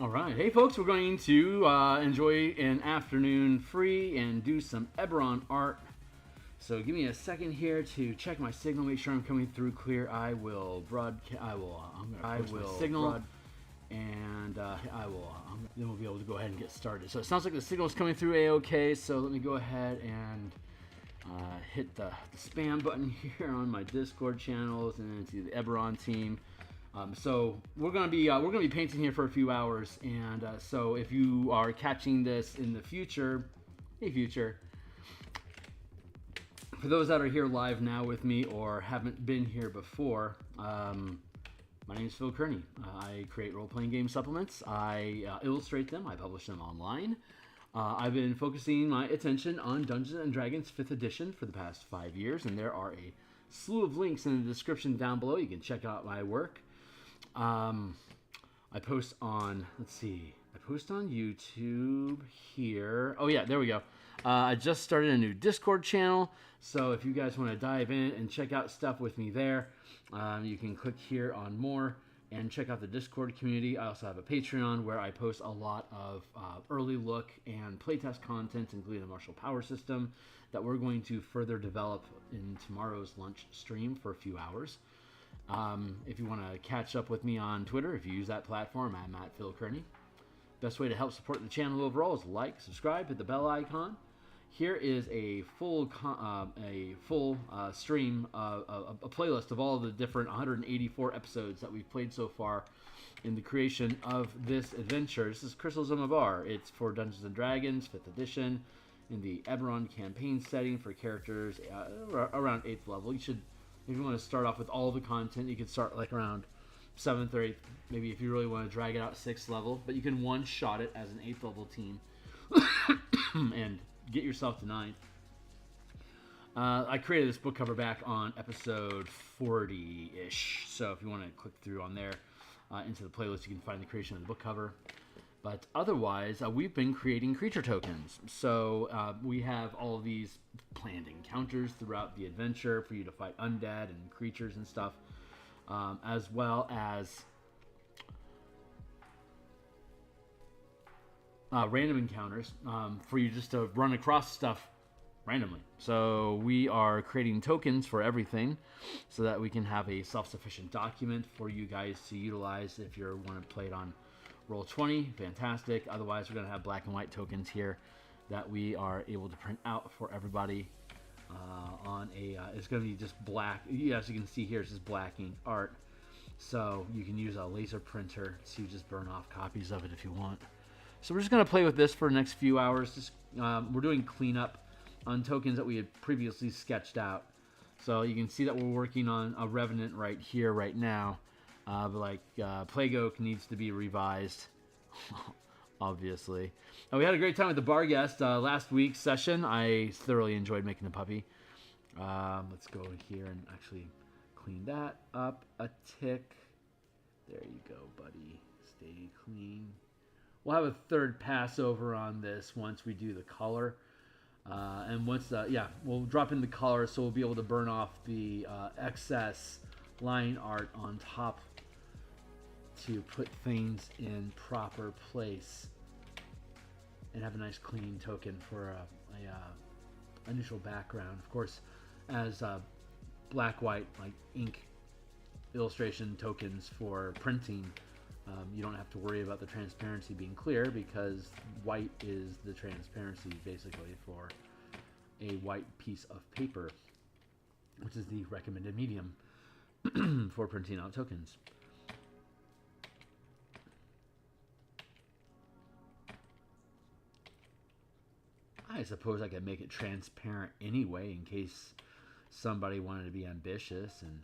All right, hey folks, we're going to enjoy an afternoon free and do some Eberron art. So give me a second here to check my signal, make sure I'm coming through clear. I will broadcast. I'm going to post my signal, and then we'll be able to go ahead and get started. So it sounds like the signal is coming through a-okay. So let me go ahead and hit the spam button here on my Discord channels and see the Eberron team. So we're gonna be painting here for a few hours, and so if you are catching this in the future, for those that are here live now with me or haven't been here before, my name is Phil Kearney. I create role-playing game supplements. I illustrate them. I publish them online. I've been focusing my attention on Dungeons & Dragons 5th edition for the past 5 years, and there are a slew of links in the description down below. You can check out my work. I post on, I post on YouTube here. Oh yeah, there we go. I just started a new Discord channel, so if you guys want to dive in and check out stuff with me there, you can click here on more and check out the Discord community. I also have a Patreon where I post a lot of early look and playtest content, including the martial power system that we're going to further develop in tomorrow's lunch stream for a few hours. If you want to catch up with me on Twitter, if you use that platform, I'm at Phil Kearney. Best way to help support the channel overall is like, subscribe, hit the bell icon. Here is a full stream, a playlist of all of the different 184 episodes that we've played so far in the creation of this adventure. This is Crystals of Mavar. It's for Dungeons & Dragons 5th edition in the Eberron campaign setting for characters around 8th level. If you want to start off with all the content, you can start like around 7th or 8th, maybe if you really want to drag it out 6th level, but you can one-shot it as an 8th level team and get yourself to 9th. I created this book cover back on episode 40-ish, so if you want to click through on there into the playlist, you can find the creation of the book cover. But otherwise, we've been creating creature tokens. So we have all of these planned encounters throughout the adventure for you to fight undead and creatures and stuff, as well as random encounters for you just to run across stuff randomly. So we are creating tokens for everything so that we can have a self-sufficient document for you guys to utilize if you want to play it on Roll20. Fantastic. Otherwise, we're going to have black and white tokens here that we are able to print out for everybody on a it's going to be just black. As you can see here, it's just black ink art, so you can use a laser printer to just burn off copies of it if you want. So we're just going to play with this for the next few hours. Just we're doing cleanup on tokens that we had previously sketched out, so you can see that we're working on a Revenant right here right now. But like Plague Oak needs to be revised, obviously. We had a great time with the bar guest last week's session. I thoroughly enjoyed making the puppy. Let's go here and actually clean that up a tick. There you go, buddy. Stay clean. We'll have a third pass over on this once we do the color. And once, we'll drop in the color so we'll be able to burn off the excess line art on top to put things in proper place and have a nice clean token for a initial background. Of course, as black white like ink illustration tokens for printing, you don't have to worry about the transparency being clear because white is the transparency basically for a white piece of paper, which is the recommended medium for printing out tokens. I suppose I could make it transparent anyway in case somebody wanted to be ambitious and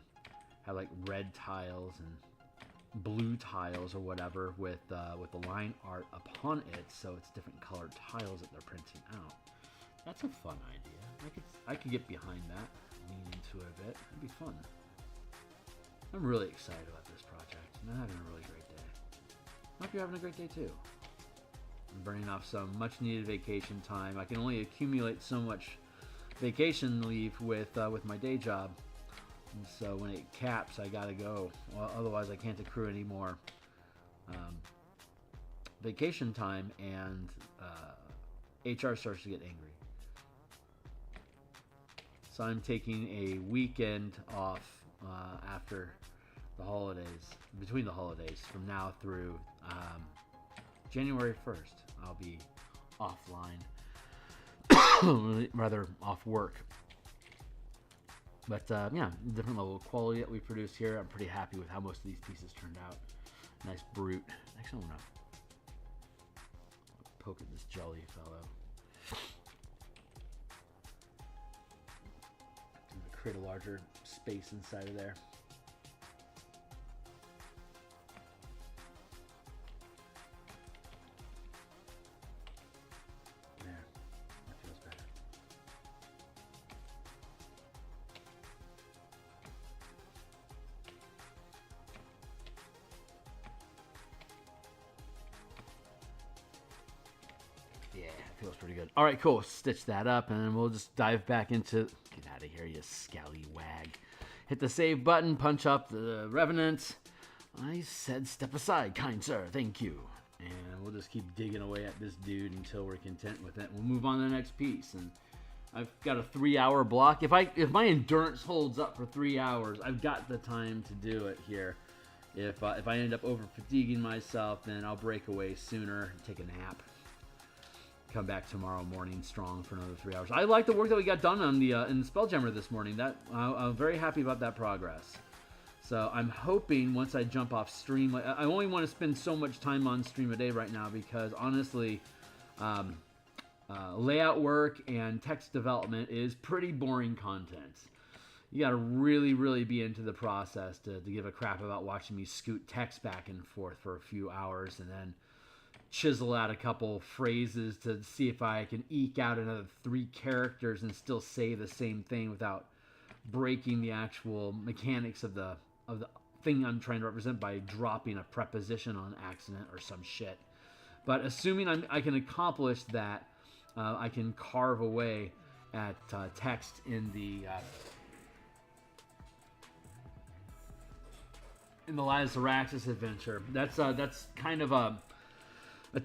have like red tiles and blue tiles or whatever with the line art upon it, so it's different colored tiles that they're printing out. That's a fun idea. I could get behind that, lean into it a bit. It'd be fun. I'm really excited about this project, and I'm having a really great day. I hope you're having a great day too. I'm burning off some much-needed vacation time. I can only accumulate so much vacation leave with my day job, and so when it caps, I gotta go. Well, otherwise, I can't accrue anymore vacation time, and HR starts to get angry. So I'm taking a weekend off after the holidays, between the holidays, from now through January 1st. I'll be offline, rather off work. But yeah, different level of quality that we produce here. I'm pretty happy with how most of these pieces turned out. Nice brute. Actually, I'm gonna poke at this jelly fellow. I'm gonna create a larger space inside of there. There, that feels better. Yeah, feels pretty good. All right, cool. Stitch that up, and then we'll just dive back into... Get out of here, you scallywag. Hit the save button, punch up the Revenant. I said step aside, kind sir. Thank you. And we'll just keep digging away at this dude until we're content with it. We'll move on to the next piece. And I've got a 3-hour block. If my endurance holds up for 3 hours, I've got the time to do it here. If I end up over fatiguing myself, then I'll break away sooner, take a nap. Come back tomorrow morning strong for another 3 hours. I like the work that we got done on the in the Spelljammer this morning. That I'm very happy about that progress. So I'm hoping once I jump off stream, I only want to spend so much time on stream a day right now because honestly, layout work and text development is pretty boring content. You got to really be into the process to give a crap about watching me scoot text back and forth for a few hours and then chisel out a couple phrases to see if I can eke out another 3 characters and still say the same thing without breaking the actual mechanics of the thing I'm trying to represent by dropping a preposition on accident or some shit. But assuming I can accomplish that, I can carve away at text in the Light of Xeraxis adventure. That's kind of a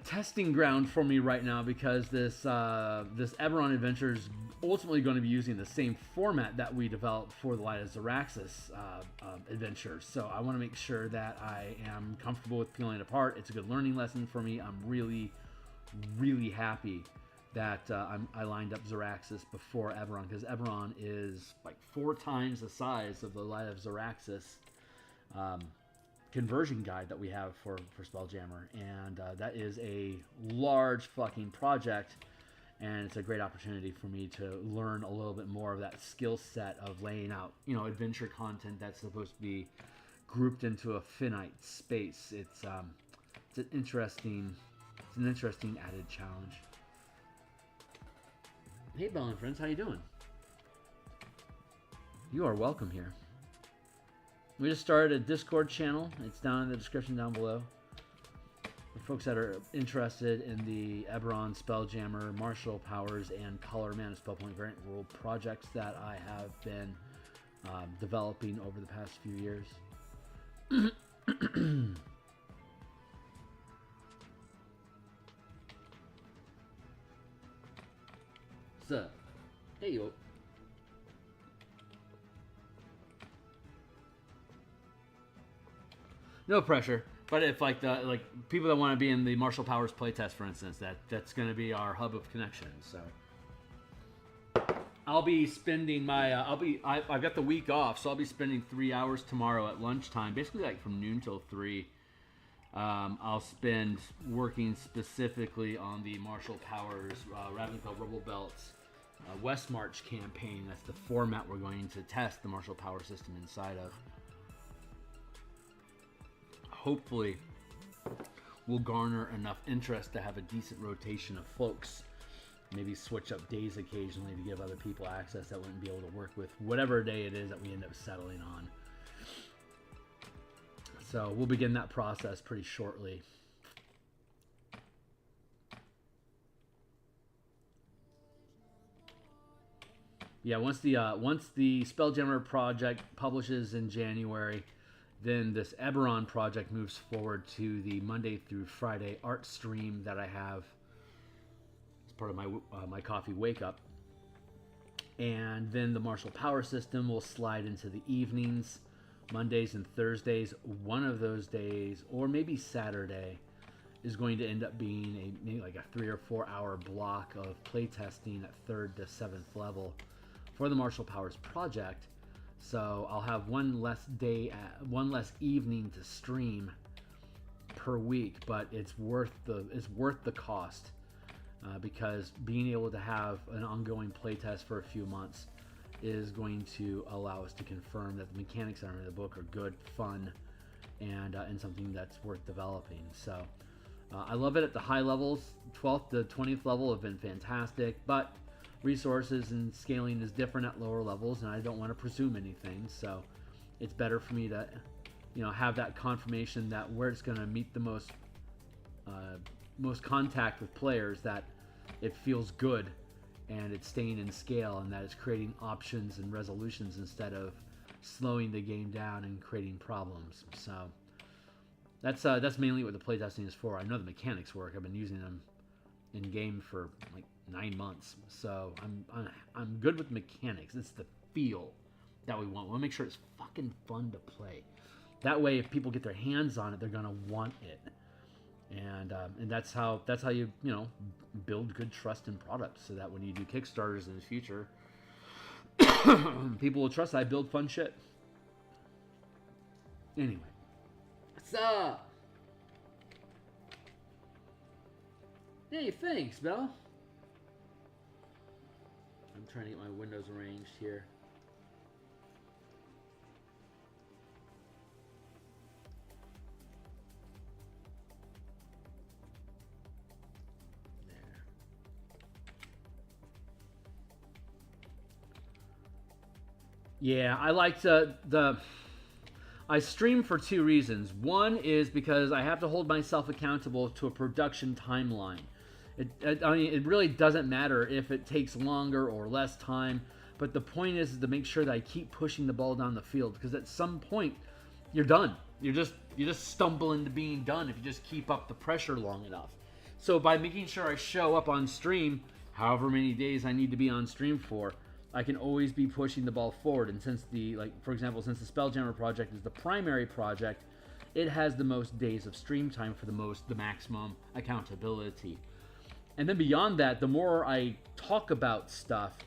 testing ground for me right now because this Eberron adventure is ultimately going to be using the same format that we developed for the Light of Xeraxis adventure. So I want to make sure that I am comfortable with peeling it apart. It's a good learning lesson for me. I'm really happy that I lined up Xeraxis before Eberron because Eberron is like 4 times the size of the Light of Xeraxis conversion guide that we have for Spelljammer, and that is a large fucking project, and it's a great opportunity for me to learn a little bit more of that skill set of laying out, adventure content that's supposed to be grouped into a finite space. It's an interesting added challenge. Hey, Bell and friends, how you doing? You are welcome here. We just started a Discord channel. It's down in the description down below. For folks that are interested in the Eberron, Spelljammer, Martial Powers, and Color Mana Spellpoint Variant World projects that I have been developing over the past few years. So, hey yo. No pressure, but if like people that want to be in the Martial Powers playtest, for instance, that's going to be our hub of connection. So I'll be spending my I've got the week off, so I'll be spending 3 hours tomorrow at lunchtime, basically like from noon till 3. I'll spend working specifically on the Martial Powers Ravnica Rebel Belts West March campaign. That's the format we're going to test the Martial Power system inside of. Hopefully, we'll garner enough interest to have a decent rotation of folks. Maybe switch up days occasionally to give other people access that wouldn't be able to work with whatever day it is that we end up settling on. So we'll begin that process pretty shortly. Yeah, once the Spelljammer project publishes in January, Then this Eberron project moves forward to the Monday through Friday art stream that I have as part of my coffee wake up. And then the martial power system will slide into the evenings, Mondays and Thursdays. One of those days, or maybe Saturday, is going to end up being maybe like a 3 or 4 hour block of playtesting at 3rd to 7th level for the martial powers project. So I'll have one less evening to stream per week, but it's worth the cost. Because being able to have an ongoing playtest for a few months is going to allow us to confirm that the mechanics that are in the book are good, fun, and something that's worth developing. So I love it at the high levels. 12th to 20th level have been fantastic, but resources and scaling is different at lower levels, and I don't want to presume anything. So it's better for me to, have that confirmation that where it's going to meet the most contact with players, that it feels good and it's staying in scale, and that it's creating options and resolutions instead of slowing the game down and creating problems. So that's mainly what the playtesting is for. I know the mechanics work. I've been using them in game for like 9 months, so I'm good with mechanics. It's the feel that we want. We want to make sure it's fucking fun to play. That way, if people get their hands on it, they're gonna want it. And that's how you build good trust in products, so that when you do Kickstarters in the future, people will trust I build fun shit. Anyway, what's up? Hey, thanks, Belle. I'm trying to get my windows arranged here. Yeah, I like I stream for 2 reasons. One is because I have to hold myself accountable to a production timeline. It really doesn't matter if it takes longer or less time, but the point is to make sure that I keep pushing the ball down the field, because at some point you're done. You just stumble into being done if you just keep up the pressure long enough. So by making sure I show up on stream, however many days I need to be on stream for, I can always be pushing the ball forward. And since for example, since the Spelljammer project is the primary project, it has the most days of stream time for the maximum accountability. And then beyond that, the more I talk about stuff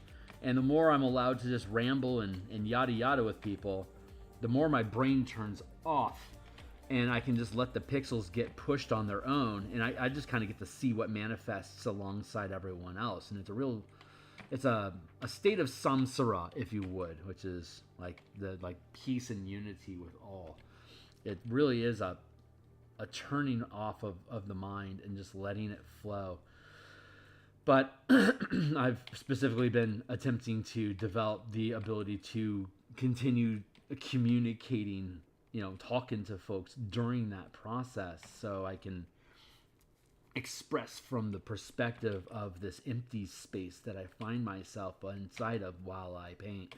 and the more I'm allowed to just ramble and yada yada with people, the more my brain turns off and I can just let the pixels get pushed on their own, and I just kind of get to see what manifests alongside everyone else. And it's a state of samsara, if you would, which is like peace and unity with all. It really is a turning off of the mind and just letting it flow. But I've specifically been attempting to develop the ability to continue communicating, talking to folks during that process, so I can express from the perspective of this empty space that I find myself inside of while I paint.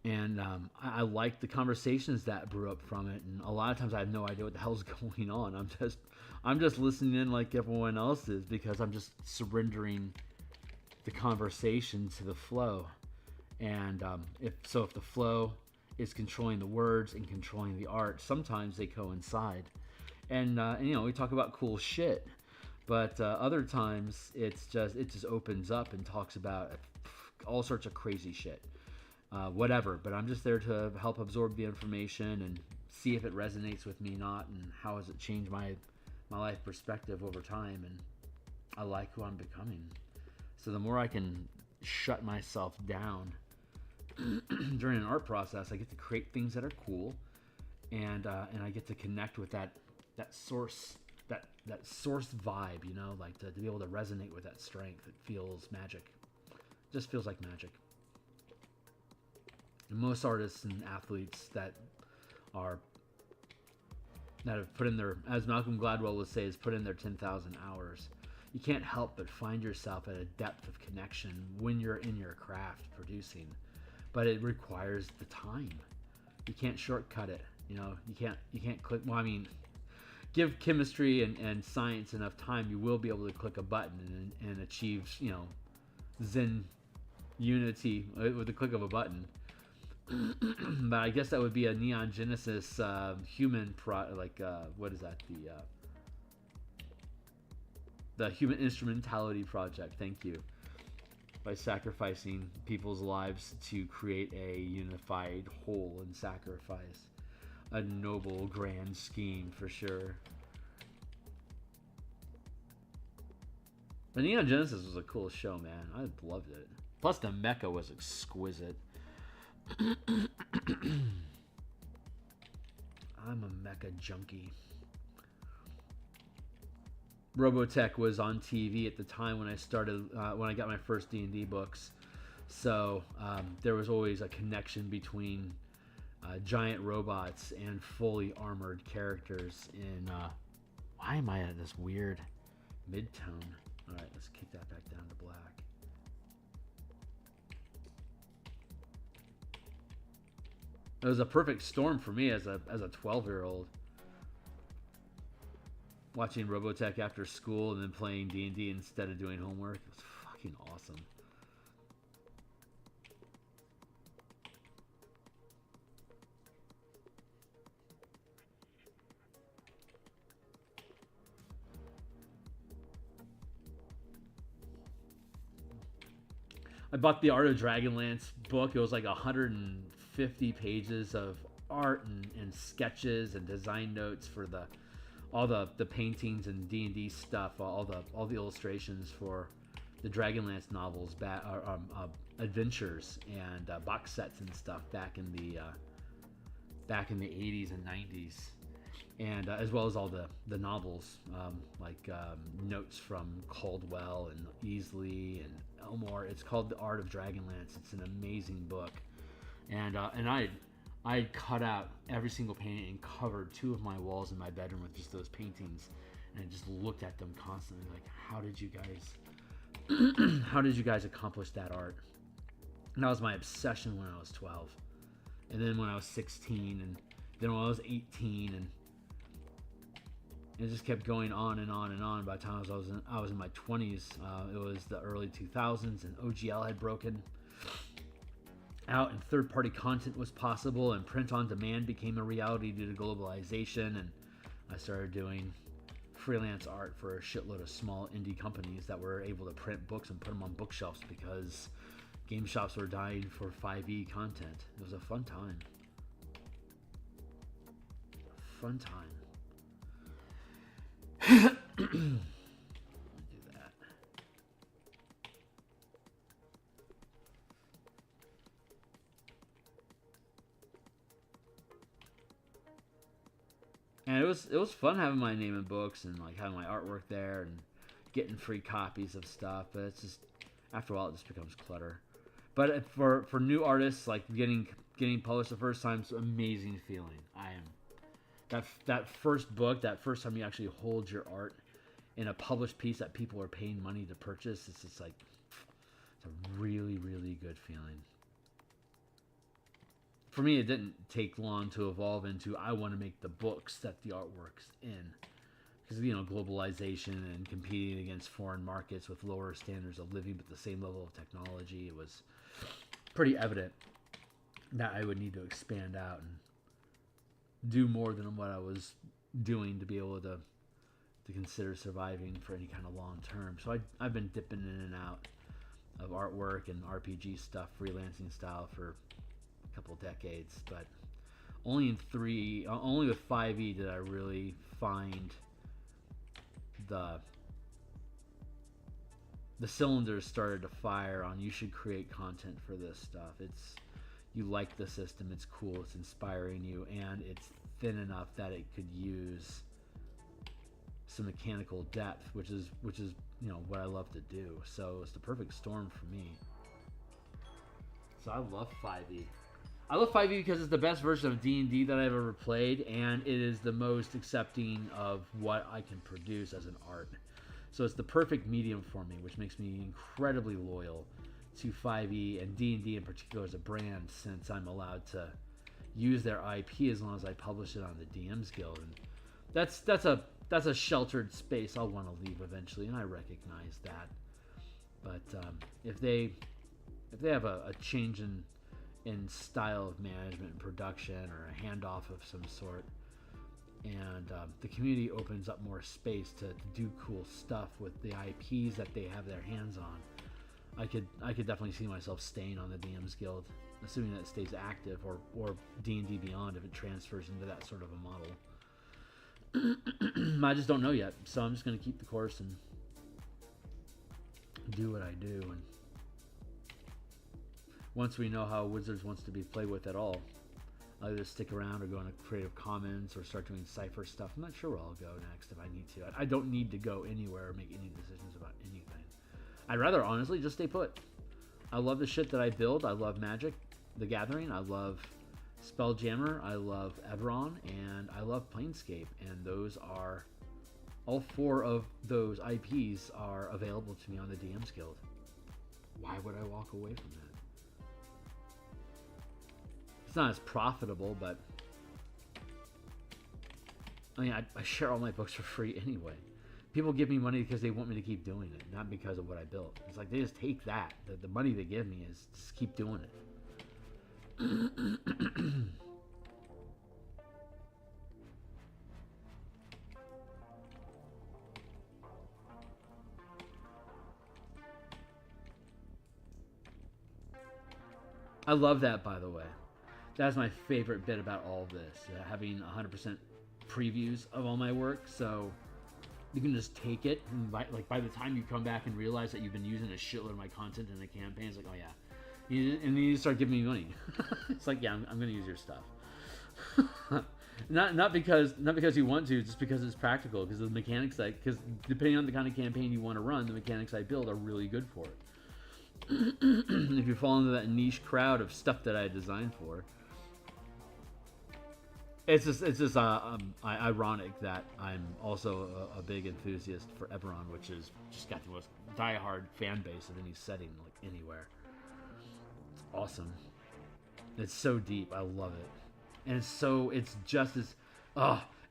And I like the conversations that brew up from it, and a lot of times I have no idea what the hell's going on. I'm just listening in like everyone else is, because I'm just surrendering the conversation to the flow. And if the flow is controlling the words and controlling the art, sometimes they coincide. And we talk about cool shit. But other times it just opens up and talks about all sorts of crazy shit, whatever. But I'm just there to help absorb the information and see if it resonates with me, not, and how has it changed my life perspective over time. And I like who I'm becoming. So the more I can shut myself down during an art process, I get to create things that are cool, and I get to connect with that source. That source vibe, like to be able to resonate with that strength. It feels magic. It just feels like magic. And most artists and athletes that have put in their, as Malcolm Gladwell would say, has put in their 10,000 hours. You can't help but find yourself at a depth of connection when you're in your craft producing. But it requires the time. You can't shortcut it. You can't click. Well, I mean, give chemistry and science enough time, you will be able to click a button and achieve, Zen unity with the click of a button. But I guess that would be a Neon Genesis human what is that, the Human Instrumentality Project. Thank you. By sacrificing people's lives to create a unified whole and sacrifice. A noble, grand scheme for sure. But Neon Genesis was a cool show, man. I loved it. Plus the mecha was exquisite. I'm a mecha junkie. Robotech was on TV at the time when I started, when I got my first D&D books. So there was always a connection between giant robots and fully armored characters in... why am I at this weird mid-tone? Alright, let's kick that back down to black. It was a perfect storm for me as a 12-year-old. Watching Robotech after school and then playing D&D instead of doing homework. It was fucking awesome. I bought the Art of Dragonlance book. It was like 150 pages of art and sketches and design notes for all the paintings and D&D stuff, all the illustrations for the Dragonlance novels, adventures and box sets and stuff back in the 80s and 90s, and as well as all the novels notes from Caldwell and Easley and Elmore. It's called The Art of Dragonlance. It's an amazing book, and I cut out every single painting and covered 2 of my walls in my bedroom with just those paintings, and I just looked at them constantly like, how did you guys accomplish that art? And that was my obsession when I was 12, and then when I was 16, and then when I was 18, and it just kept going on and on and on. By the time I was in my 20s, it was the early 2000s, and OGL had broken out, and third-party content was possible, and print-on-demand became a reality due to globalization, and I started doing freelance art for a shitload of small indie companies that were able to print books and put them on bookshelves because game shops were dying for 5e content. It was a fun time. Fun time. Do that. And it was fun having my name in books and like having my artwork there and getting free copies of stuff. But it's just, after a while, it just becomes clutter. But for new artists, like getting published the first time, it's an amazing feeling. That first book, that first time you actually hold your art in a published piece that people are paying money to purchase, it's just like, it's a really, really good feeling. For me, it didn't take long to evolve into, I want to make the books that the artwork's in. Because, globalization and competing against foreign markets with lower standards of living but the same level of technology, it was pretty evident that I would need to expand out and do more than what I was doing to be able to consider surviving for any kind of long term. So I've been dipping in and out of artwork and RPG stuff, freelancing style, for a couple decades, but only with 5e did I really find the cylinders started to fire on, you should create content for this stuff. You like the system, it's cool, it's inspiring you, and it's thin enough that it could use some mechanical depth, which is what I love to do. So it's the perfect storm for me. So I love 5e. I love 5e because it's the best version of D&D that I've ever played, and it is the most accepting of what I can produce as an art. So it's the perfect medium for me, which makes me incredibly loyal to 5e and D&D in particular as a brand, since I'm allowed to use their IP as long as I publish it on the DMsGuild, and that's a sheltered space I'll want to leave eventually, and I recognize that. But if they have a change in style of management and production, or a handoff of some sort, and the community opens up more space to do cool stuff with the IPs that they have their hands on, I could definitely see myself staying on the DMsGuild, assuming that it stays active, or D&D Beyond if it transfers into that sort of a model. I just don't know yet, so I'm just going to keep the course and do what I do. And once we know how Wizards wants to be played with at all, I'll either stick around or go into Creative Commons or start doing Cypher stuff. I'm not sure where I'll go next if I need to. I don't need to go anywhere or make any decisions about anything. I'd rather honestly just stay put. I love the shit that I build. I love Magic the Gathering. I love Spelljammer. I love Eberron. And I love Planescape. And those are, all 4 of those IPs are available to me on the DMsGuild. Why would I walk away from that? It's not as profitable, but I mean, I share all my books for free anyway. People give me money because they want me to keep doing it, not because of what I built. It's like they just take that. The money they give me is just keep doing it. I love that, by the way. That's my favorite bit about all of this, having 100% previews of all my work, so you can just take it, and by the time you come back and realize that you've been using a shitload of my content in the campaign, it's like, oh yeah, and then you start giving me money. It's like, yeah, I'm going to use your stuff. not because you want to, just because it's practical, because the mechanics, because depending on the kind of campaign you want to run, the mechanics I build are really good for it. If you fall into that niche crowd of stuff that I designed for, it's just ironic that I'm also a big enthusiast for Eberron, which is just got the most diehard fan base of any setting, like anywhere. It's awesome. It's so deep. I love it, and it's just as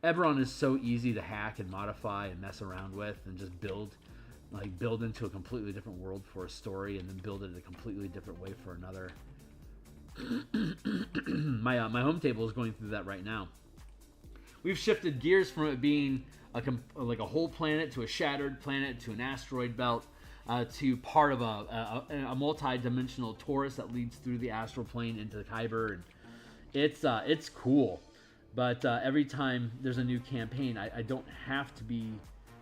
Eberron is so easy to hack and modify and mess around with and just build into a completely different world for a story, and then build it in a completely different way for another. My home table is going through that right now. We've shifted gears from it being like a whole planet to a shattered planet to an asteroid belt to part of a multi-dimensional torus that leads through the astral plane into Kyber, and it's cool. But every time there's a new campaign, I don't have to be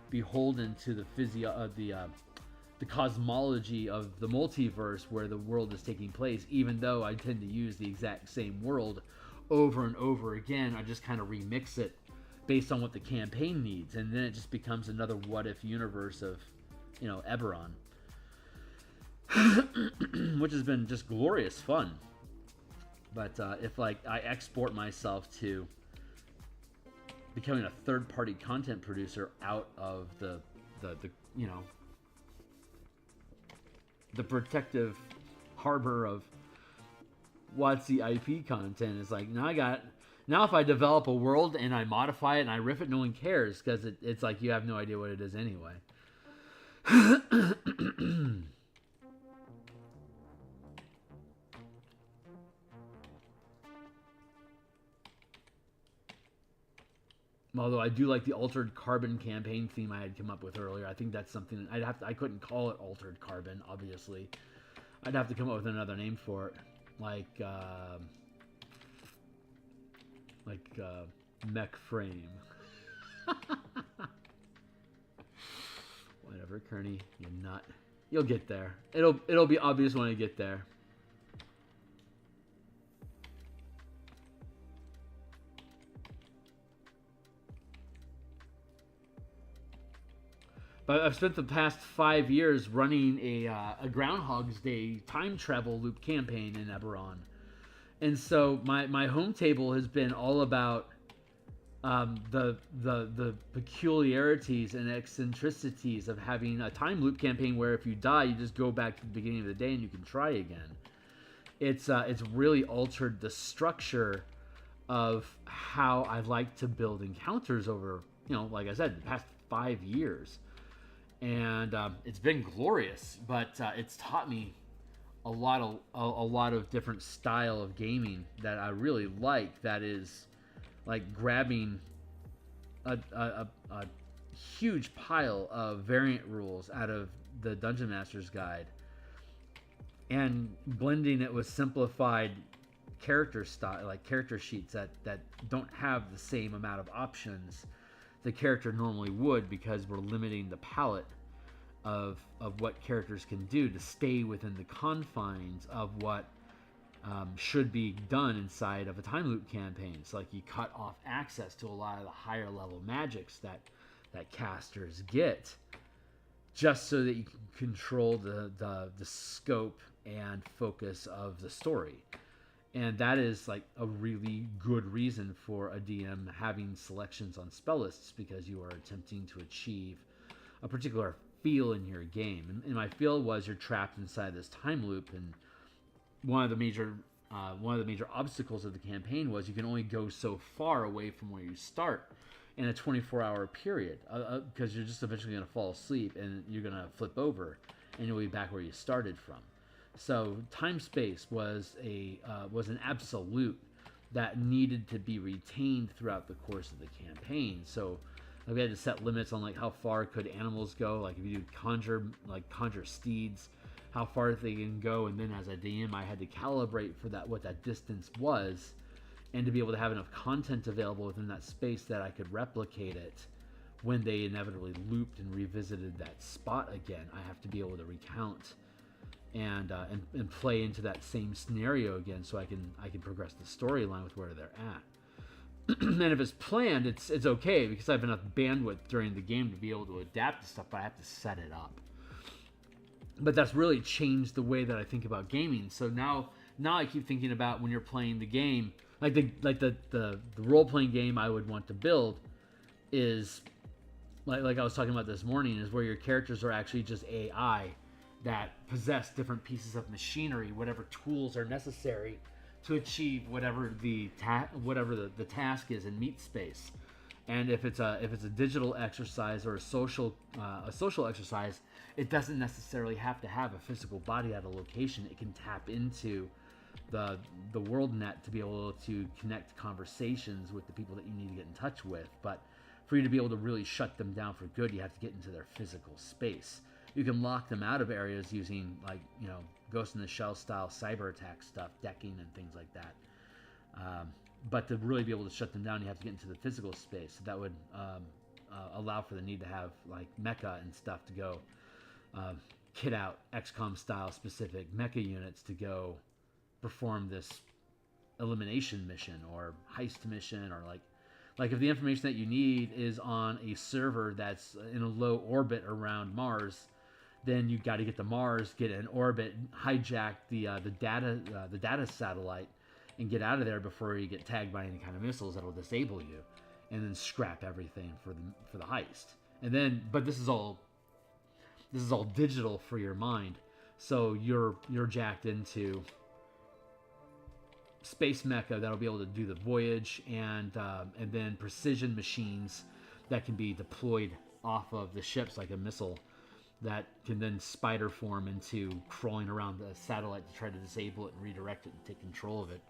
beholden to the cosmology of the multiverse where the world is taking place, even though I tend to use the exact same world over and over again. I just kind of remix it based on what the campaign needs, and then it just becomes another what-if universe of, Eberron, which has been just glorious fun. But if I export myself to becoming a third-party content producer out of the protective harbor of WotC IP content, is like, now if I develop a world and I modify it and I riff it, no one cares, because it's like you have no idea what it is anyway. Although I do like the Altered Carbon campaign theme I had come up with earlier. I think that's something I couldn't call it Altered Carbon, obviously. I'd have to come up with another name for it, like Mech Frame. Whatever, Kearney, you're not. You'll get there. It'll be obvious when I get there. But I've spent the past 5 years running a Groundhog's Day time travel loop campaign in Eberron. And so my home table has been all about the peculiarities and eccentricities of having a time loop campaign where if you die, you just go back to the beginning of the day and you can try again. It's really altered the structure of how I like to build encounters over, like I said, the past 5 years. And it's been glorious, but it's taught me a lot of different style of gaming that I really like. That is like grabbing a huge pile of variant rules out of the Dungeon Master's Guide and blending it with simplified character style, like character sheets that don't have the same amount of options the character normally would, because we're limiting the palette of what characters can do to stay within the confines of what should be done inside of a time loop campaign. So like you cut off access to a lot of the higher level magics that casters get, just so that you can control the scope and focus of the story. And that is like a really good reason for a DM having selections on spell lists, because you are attempting to achieve a particular feel in your game. And my feel was you're trapped inside this time loop, and one of the major obstacles of the campaign was you can only go so far away from where you start in a 24-hour period, because you're just eventually going to fall asleep and you're going to flip over and you'll be back where you started from. So time space was an absolute that needed to be retained throughout the course of the campaign. So we had to set limits on like how far could animals go. Like if you do conjure steeds, how far they can go, and then as a DM I had to calibrate for that, what that distance was, and to be able to have enough content available within that space that I could replicate it when they inevitably looped and revisited that spot again. I have to be able to recount and play into that same scenario again, so I can progress the storyline with where they're at. And if it's planned, it's okay, because I have enough bandwidth during the game to be able to adapt to stuff, but I have to set it up. But that's really changed the way that I think about gaming. So now I keep thinking about when you're playing the game, like the role-playing game I would want to build is like I was talking about this morning, is where your characters are actually just AI that possess different pieces of machinery, whatever tools are necessary to achieve whatever the task is in meat space. And if it's a digital exercise or a social exercise, it doesn't necessarily have to have a physical body at a location. It can tap into the world net to be able to connect conversations with the people that you need to get in touch with. But for you to be able to really shut them down for good, you have to get into their physical space. You can lock them out of areas using Ghost in the Shell style cyber attack stuff, decking and things like that. But to really be able to shut them down, you have to get into the physical space. So that would allow for the need to have like mecha and stuff to go kit out XCOM style specific mecha units to go perform this elimination mission or heist mission, or like if the information that you need is on a server that's in a low orbit around Mars, then you got to get to Mars, get in orbit, hijack the data satellite, and get out of there before you get tagged by any kind of missiles that'll disable you, and then scrap everything for the heist. And then, but this is all digital for your mind, so you're jacked into space mecha that'll be able to do the voyage, and then precision machines that can be deployed off of the ships like a missile that can then spider form into crawling around the satellite to try to disable it and redirect it and take control of it.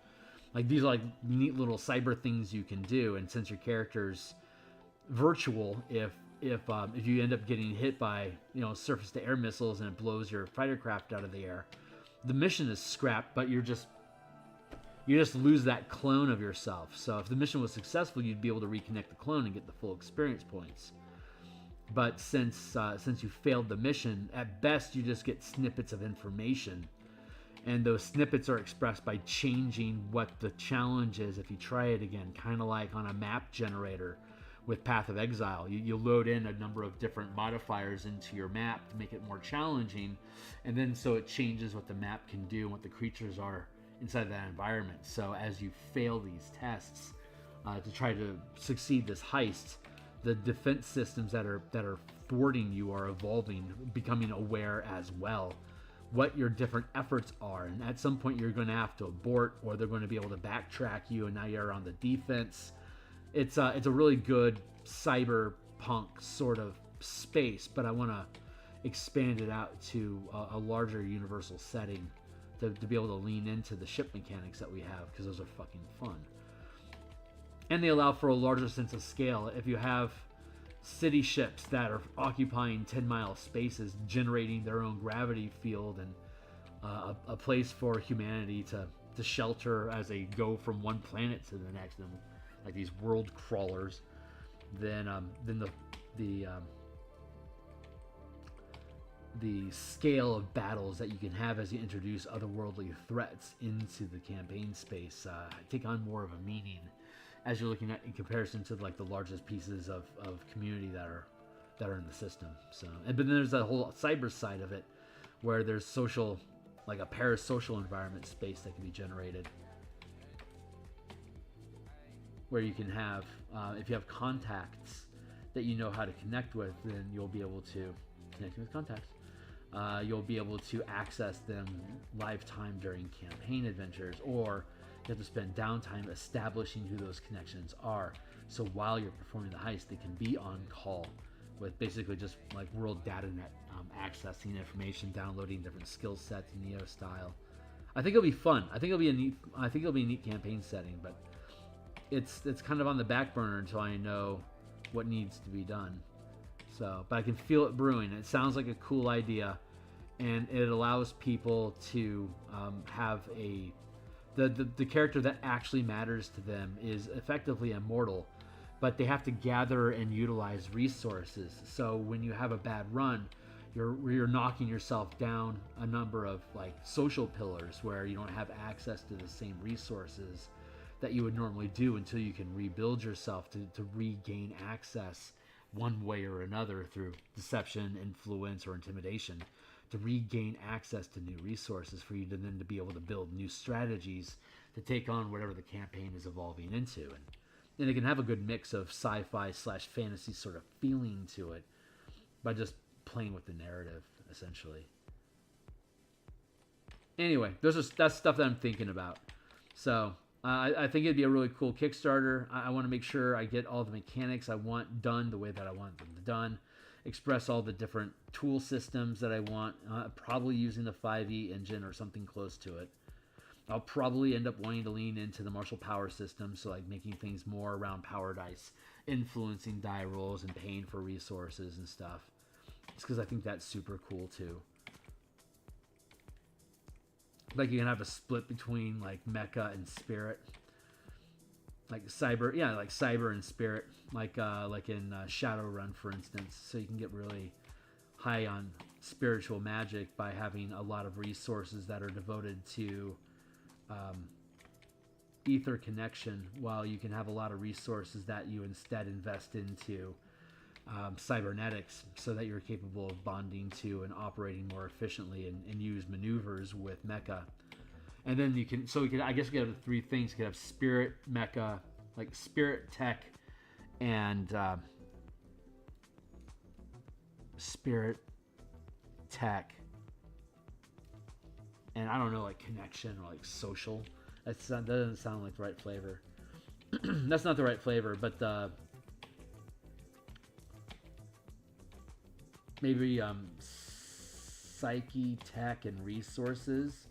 Like these are like neat little cyber things you can do. And since your character's virtual, if you end up getting hit by surface to air missiles and it blows your fighter craft out of the air, the mission is scrapped, but you just lose that clone of yourself. So if the mission was successful, you'd be able to reconnect the clone and get the full experience points. But since you failed the mission, at best you just get snippets of information, and those snippets are expressed by changing what the challenge is if you try it again, kind of like on a map generator with Path of Exile. You load in a number of different modifiers into your map to make it more challenging, and then so it changes what the map can do and what the creatures are inside that environment. So as you fail these tests to try to succeed this heist, the defense systems that are thwarting you are evolving, becoming aware as well, what your different efforts are, and at some point you're going to have to abort, or they're going to be able to backtrack you, and now you're on the defense. It's a really good cyberpunk sort of space, but I want to expand it out to a larger universal setting to be able to lean into the ship mechanics that we have, because those are fucking fun. And they allow for a larger sense of scale. If you have city ships that are occupying 10-mile spaces, generating their own gravity field, and a place for humanity to shelter as they go from one planet to the next, and like these world crawlers, then the scale of battles that you can have as you introduce otherworldly threats into the campaign space take on more of a meaning as you're looking at in comparison to like the largest pieces of community that are in the system. So, but then there's that whole cyber side of it, where there's social, like a parasocial environment space that can be generated, where you can have, if you have contacts that you know how to connect with, then you'll be able to connect with contacts. You'll be able to access them live time during campaign adventures, or you have to spend downtime establishing who those connections are. So while you're performing the heist, they can be on call with basically just like world data net, accessing information, downloading different skill sets, Neo style. I think it'll be fun. I think it'll be a neat campaign setting, but it's kind of on the back burner until I know what needs to be done. So, but I can feel it brewing. It sounds like a cool idea, and it allows people to have the character that actually matters to them is effectively immortal, but they have to gather and utilize resources. So when you have a bad run, you're knocking yourself down a number of like social pillars where you don't have access to the same resources that you would normally do until you can rebuild yourself to regain access one way or another through deception, influence, or intimidation, to regain access to new resources for you to then to be able to build new strategies to take on whatever the campaign is evolving into. And it can have a good mix of sci-fi / fantasy sort of feeling to it by just playing with the narrative, essentially. Anyway, that's stuff that I'm thinking about. So I think it'd be a really cool Kickstarter. I want to make sure I get all the mechanics I want done the way that I want them done. Express all the different tool systems that I want, probably using the 5e engine or something close to it. I'll probably end up wanting to lean into the martial power system, so like making things more around power dice, influencing die rolls and paying for resources and stuff. It's because I think that's super cool too. Like you can have a split between like mecha and spirit, like cyber and spirit, like in Shadowrun, for instance. So you can get really high on spiritual magic by having a lot of resources that are devoted to ether connection, while you can have a lot of resources that you instead invest into cybernetics, so that you're capable of bonding to and operating more efficiently and use maneuvers with mecha. And then I guess you could have three things. You could have spirit, mecha, like spirit, tech, and spirit, tech, and I don't know, like connection or like social. That doesn't sound like the right flavor. That's not the right flavor, but maybe psyche, tech, and resources,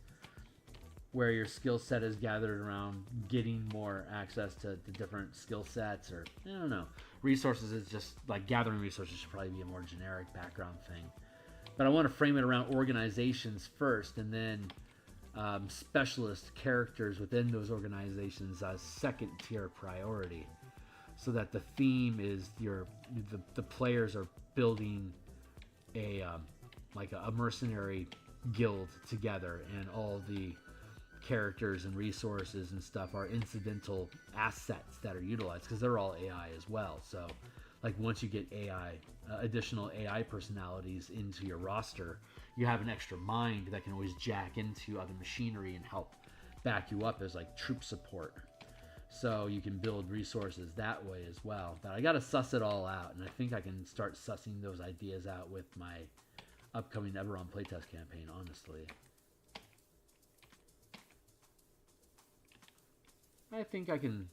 where your skill set is gathered around getting more access to different skill sets, or I don't know. Resources is just like gathering resources should probably be a more generic background thing. But I want to frame it around organizations first, and then specialist characters within those organizations as second tier priority, so that the theme is the players are building a mercenary guild together, and all the characters and resources and stuff are incidental assets that are utilized, because they're all AI as well. So like once you get additional AI personalities into your roster, you have an extra mind that can always jack into other machinery and help back you up as like troop support. So you can build resources that way as well. But I got to suss it all out, and I think I can start sussing those ideas out with my upcoming Eberron playtest campaign, honestly. I think I can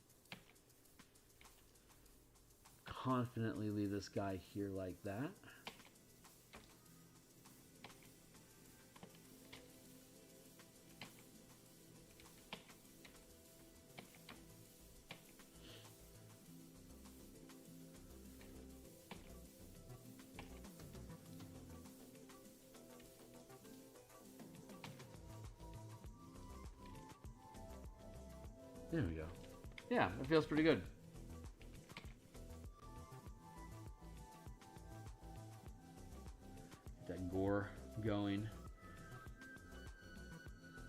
confidently leave this guy here like that. There we go. Yeah, it feels pretty good. Get that gore going.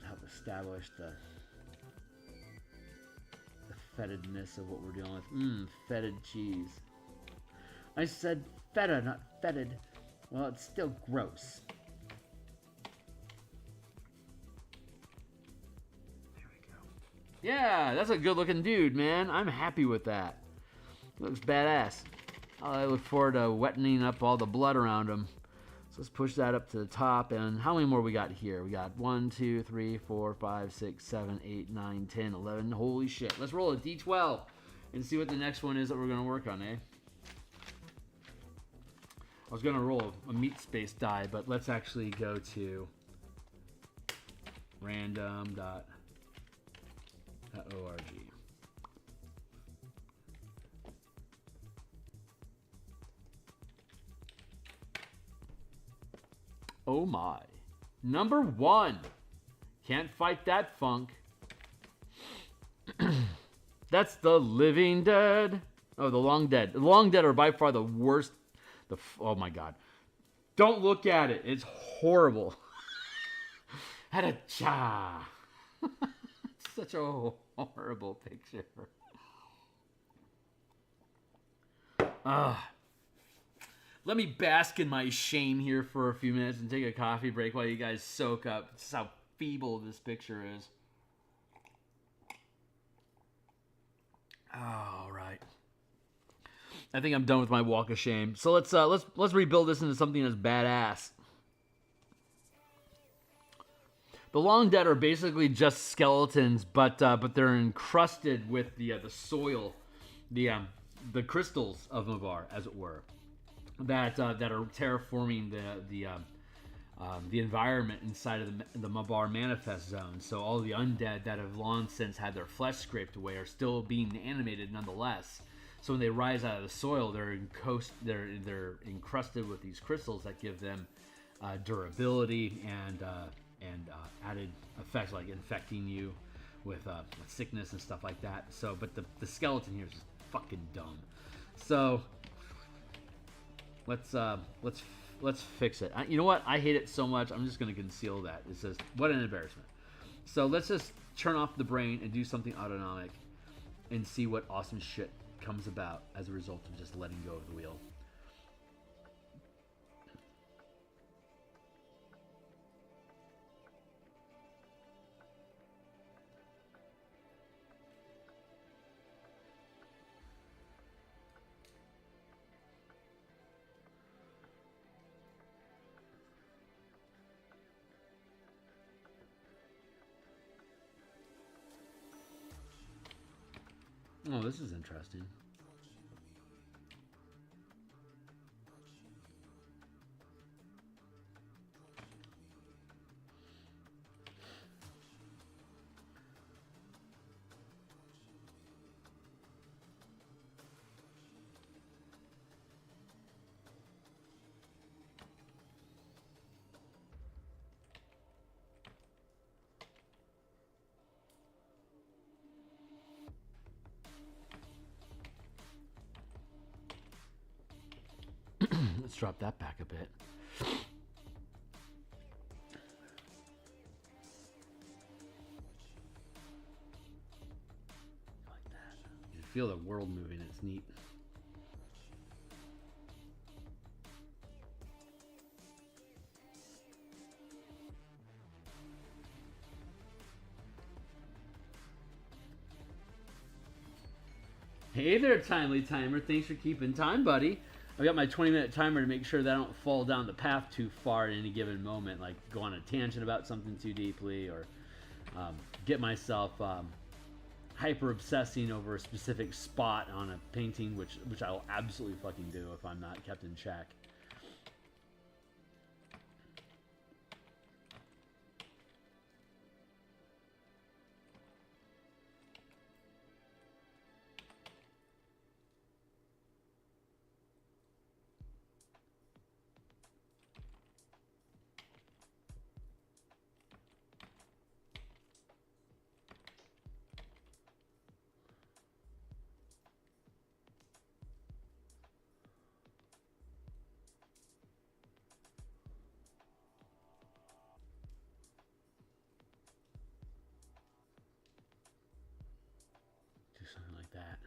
Help establish the fetidness of what we're dealing with. Fetid cheese. I said feta, not fetid. Well, it's still gross. Yeah, that's a good looking dude, man. I'm happy with that. He looks badass. I look forward to wetting up all the blood around him. So let's push that up to the top. And how many more we got here? We got 1, 2, 3, 4, 5, 6, 7, 8, 9, 10, 11. Holy shit. Let's roll a D12 and see what the next one is that we're going to work on, eh? I was going to roll a meat space die, but let's actually go to random.org. Oh my. Number 1. Can't fight that funk. That's the Living Dead. Oh, the Long Dead. The Long Dead are by far the worst. Oh my god. Don't look at it. It's horrible. Had-a-cha. Such a horrible picture. Let me bask in my shame here for a few minutes and take a coffee break while you guys soak up just how feeble this picture is. All right. I think I'm done with my walk of shame. So let's rebuild this into something that's badass. The Long Dead are basically just skeletons, but they're encrusted with the soil, the crystals of Mabar, as it were, that are terraforming the environment inside of the Mabar manifest zone. So all the undead that have long since had their flesh scraped away are still being animated nonetheless. So when they rise out of the soil, they're encrusted with these crystals that give them durability and added effects like infecting you with sickness and stuff like that. So, but the skeleton here is just fucking dumb. So let's fix it. You know what? I hate it so much. I'm just gonna conceal that. It says what an embarrassment. So let's just turn off the brain and do something autonomic and see what awesome shit comes about as a result of just letting go of the wheel. Oh, this is interesting. Let's drop that back a bit. Like that. You feel the world moving. It's neat. Hey there, Timely Timer. Thanks for keeping time, buddy. I've got my 20-minute timer to make sure that I don't fall down the path too far at any given moment, like go on a tangent about something too deeply, or get myself hyper obsessing over a specific spot on a painting, which I will absolutely fucking do if I'm not kept in check. Something like that.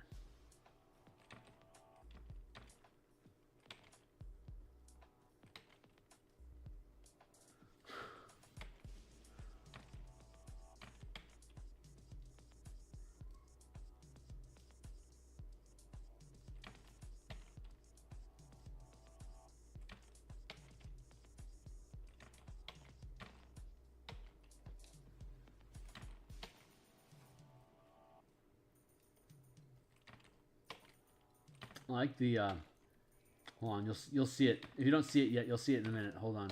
I like the hold on, you'll see it. If you don't see it yet, you'll see it in a minute. Hold on.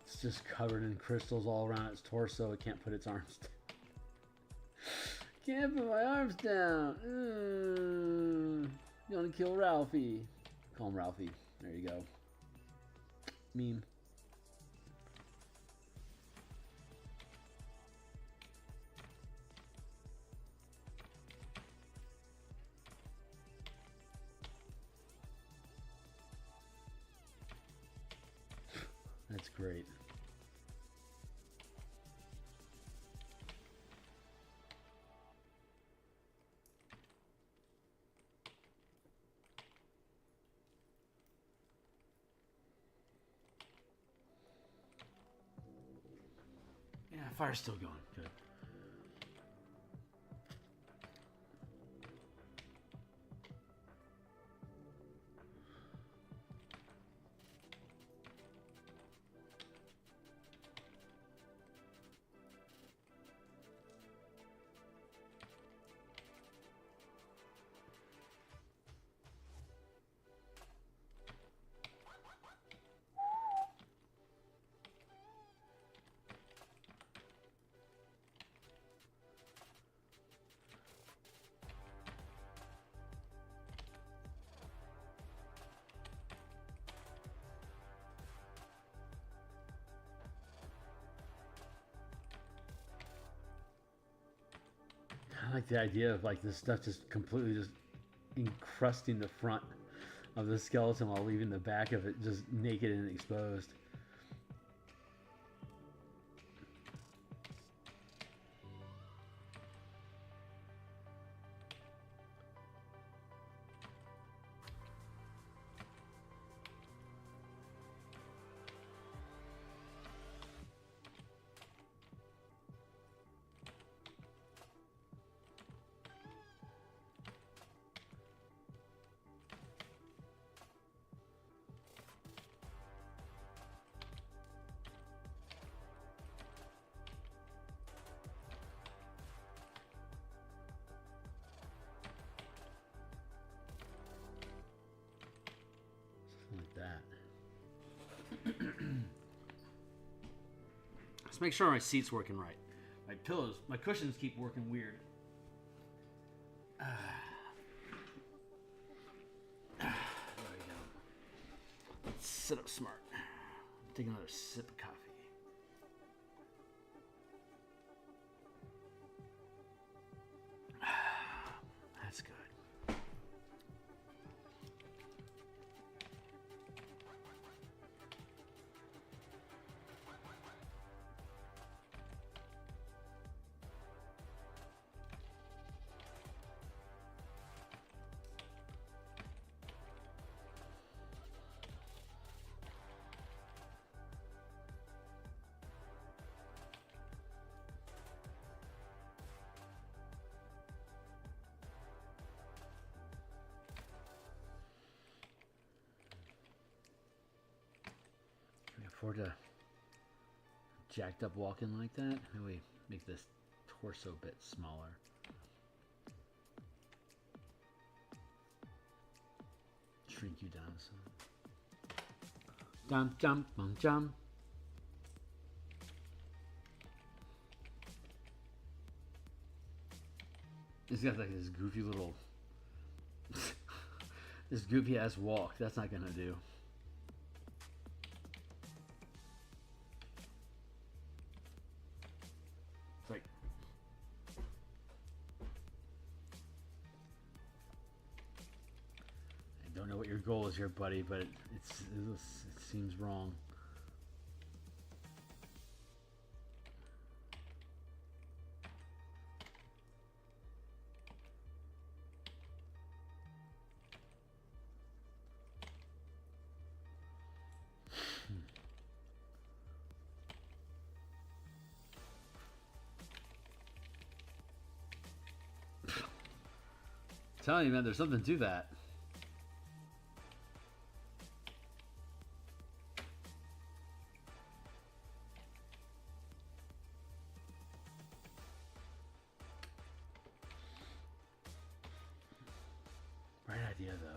It's just covered in crystals all around its torso. It can't put its arms down. Can't put my arms down. You want to kill Ralphie? Call him Ralphie. There you go. Meme. That's great. Yeah, fire's still going. Good. I like the idea of like this stuff just completely just encrusting the front of the skeleton while leaving the back of it just naked and exposed. Let's make sure my seat's working right. My pillows, my cushions keep working weird. There we go. Let's sit up smart. Take another sip of coffee. That's good. afford to jacked up walking like that. Maybe make this torso a bit smaller. Shrink you down some. Jump, jump, jump, jump. He's got like this goofy little, this goofy ass walk. That's not gonna do. It's like, I don't know what your goal is here, buddy, but it seems wrong. Telling you, man, there's something to that. Right idea, though.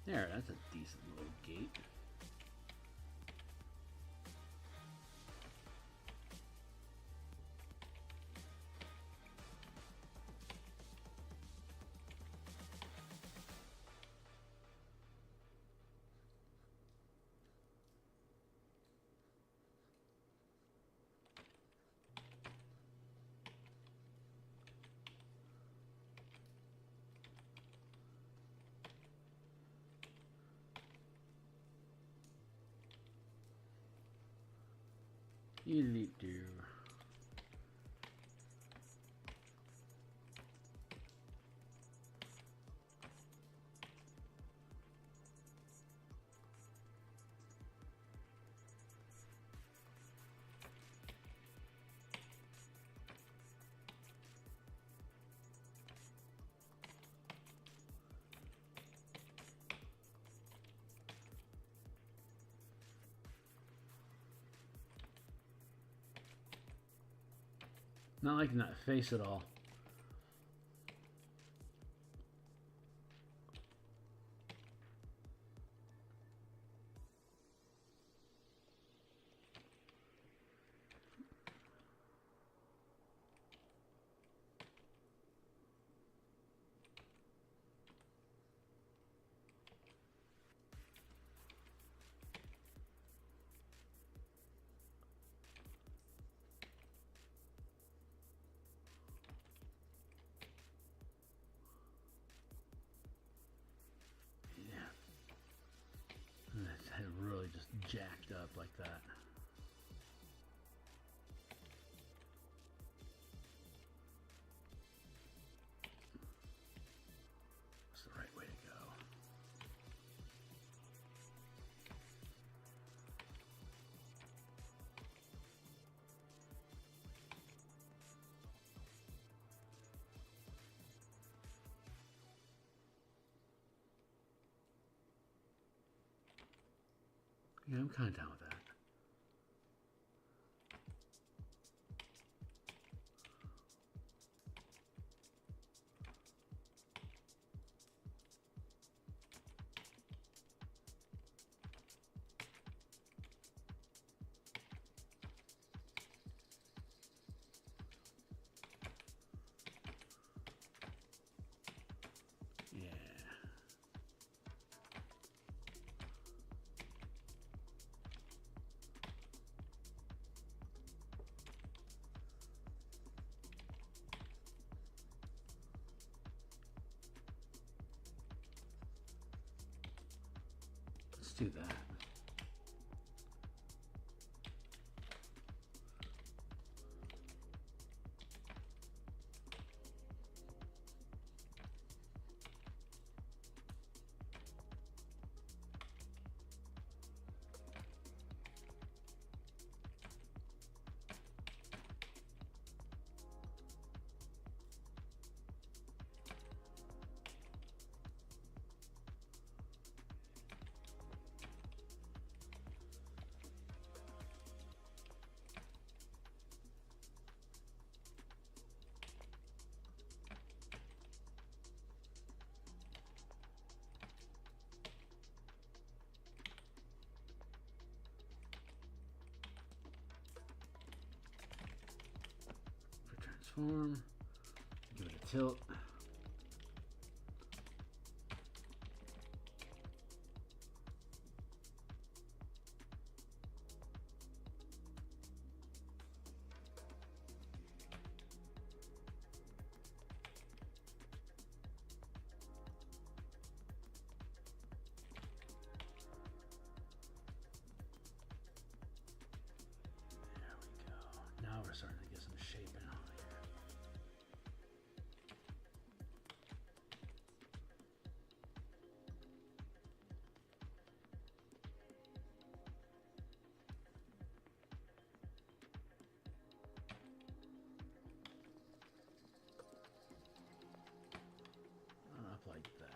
There, that's a decent little gate. Elite do. Not liking that face at all. Really just jacked up like that. That's the right way to go. Yeah, I'm kind of down with that. Let's do that. transform. Give it a tilt. Now we're starting to get some shape in on here. Up like that.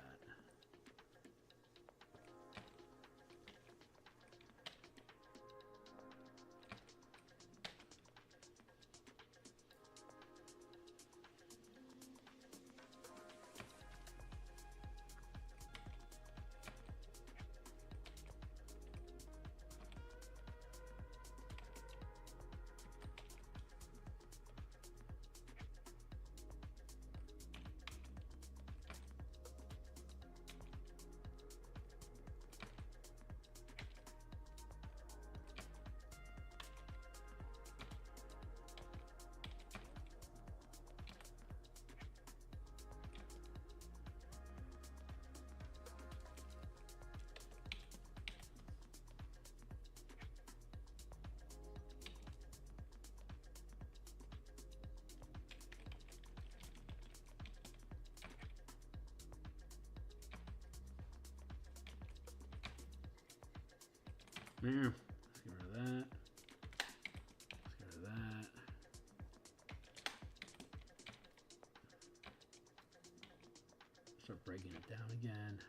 There. Let's get rid of that. Let's get rid of that. Start breaking it down again.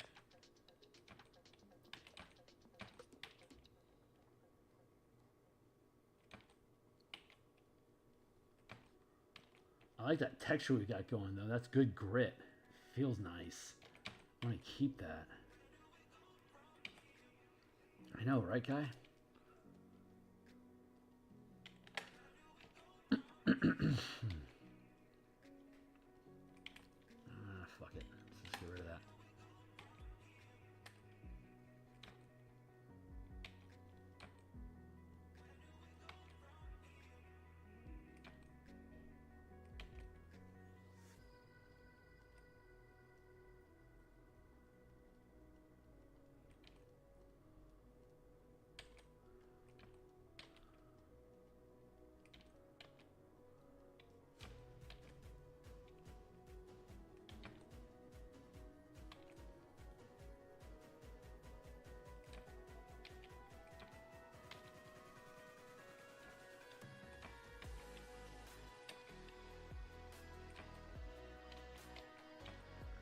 I like that texture we got going though. That's good grit. Feels nice. I want to keep that. I know, right, guy? Fuck it. Let's just get rid of that.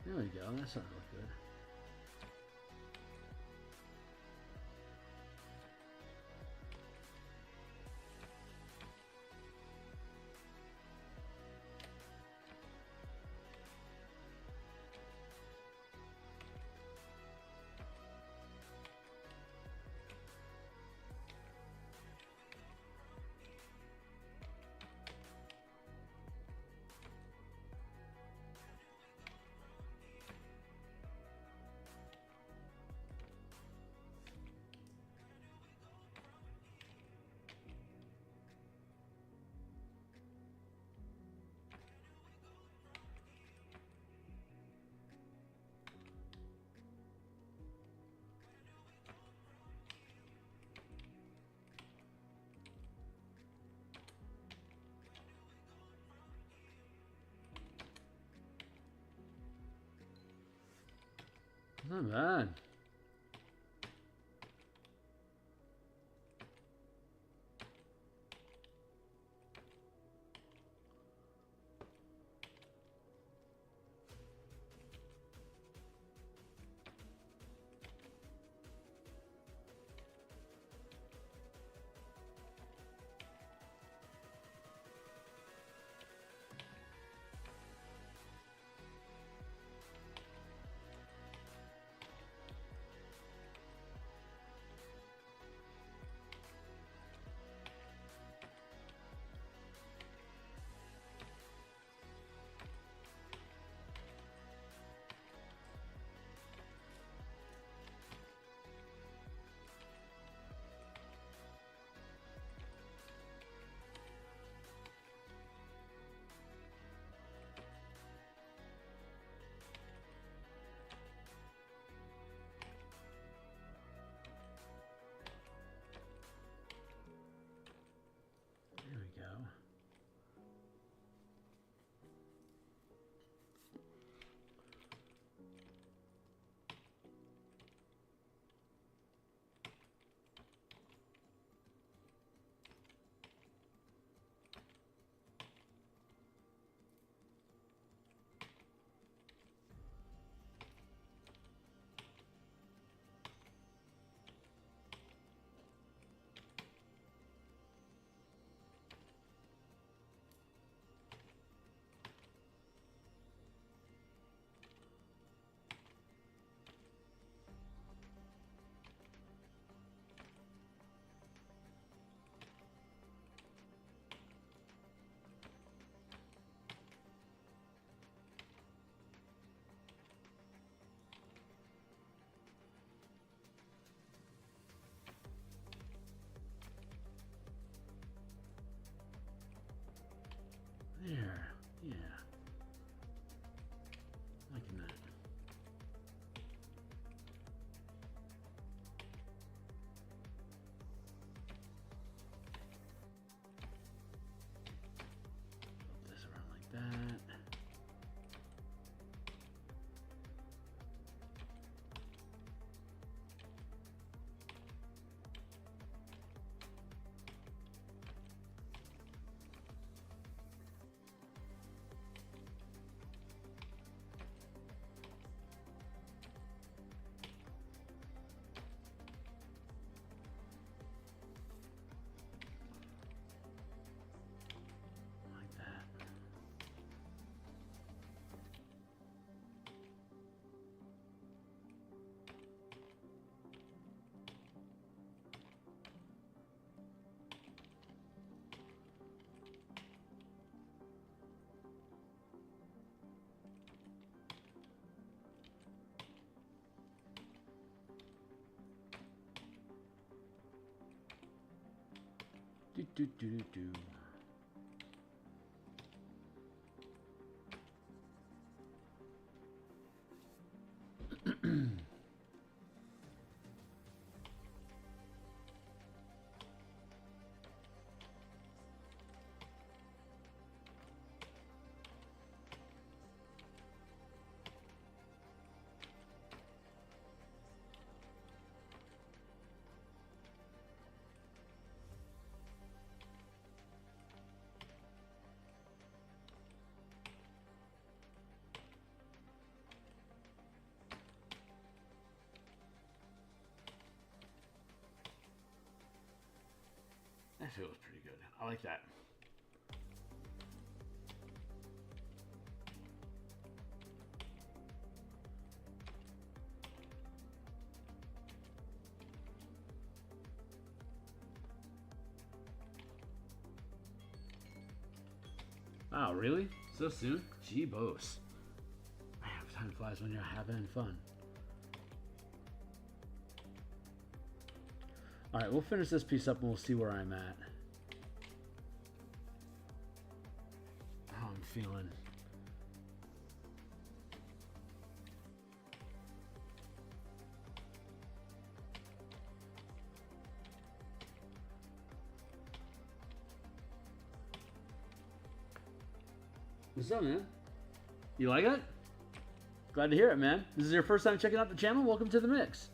There we go. That's starting to look good. Not bad. do, do, do. That feels pretty good. I like that. Wow, really? So soon? Jeebos. Man, time flies when you're having fun. Alright, we'll finish this piece up and we'll see where I'm at. How I'm feeling. What's up, man? You like it? Glad to hear it, man. This is your first time checking out the channel? Welcome to the mix.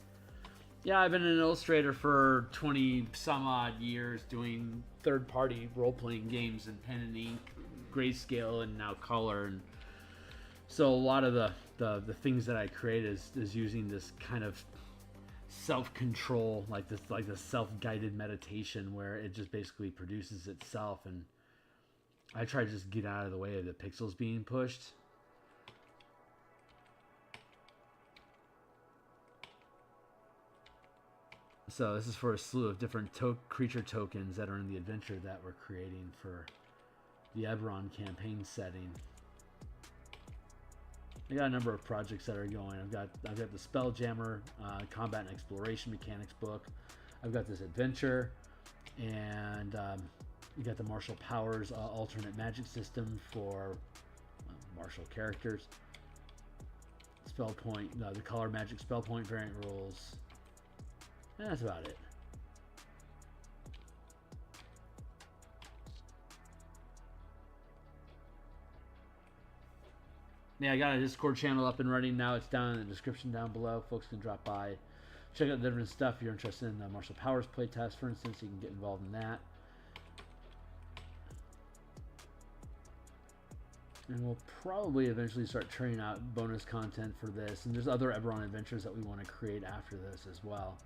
Yeah, I've been an illustrator for 20 some odd years doing third-party role-playing games in pen and ink, grayscale, and now color. And so a lot of the things that I create is using this kind of self-control, like this self-guided meditation where it just basically produces itself. And I try to just get out of the way of the pixels being pushed. So this is for a slew of different creature tokens that are in the adventure that we're creating for the Eberron campaign setting. I got a number of projects that are going. I've got the Spelljammer combat and exploration mechanics book. I've got this adventure, and you got the martial powers alternate magic system for martial characters. Spell point, the color magic spell point variant rules. And that's about it. Yeah, I got a Discord channel up and running now. It's down in the description down below. Folks can drop by, check out the different stuff. If you're interested in the martial powers playtest, for instance, you can get involved in that. And we'll probably eventually start turning out bonus content for this. And there's other Eberron adventures that we want to create after this as well.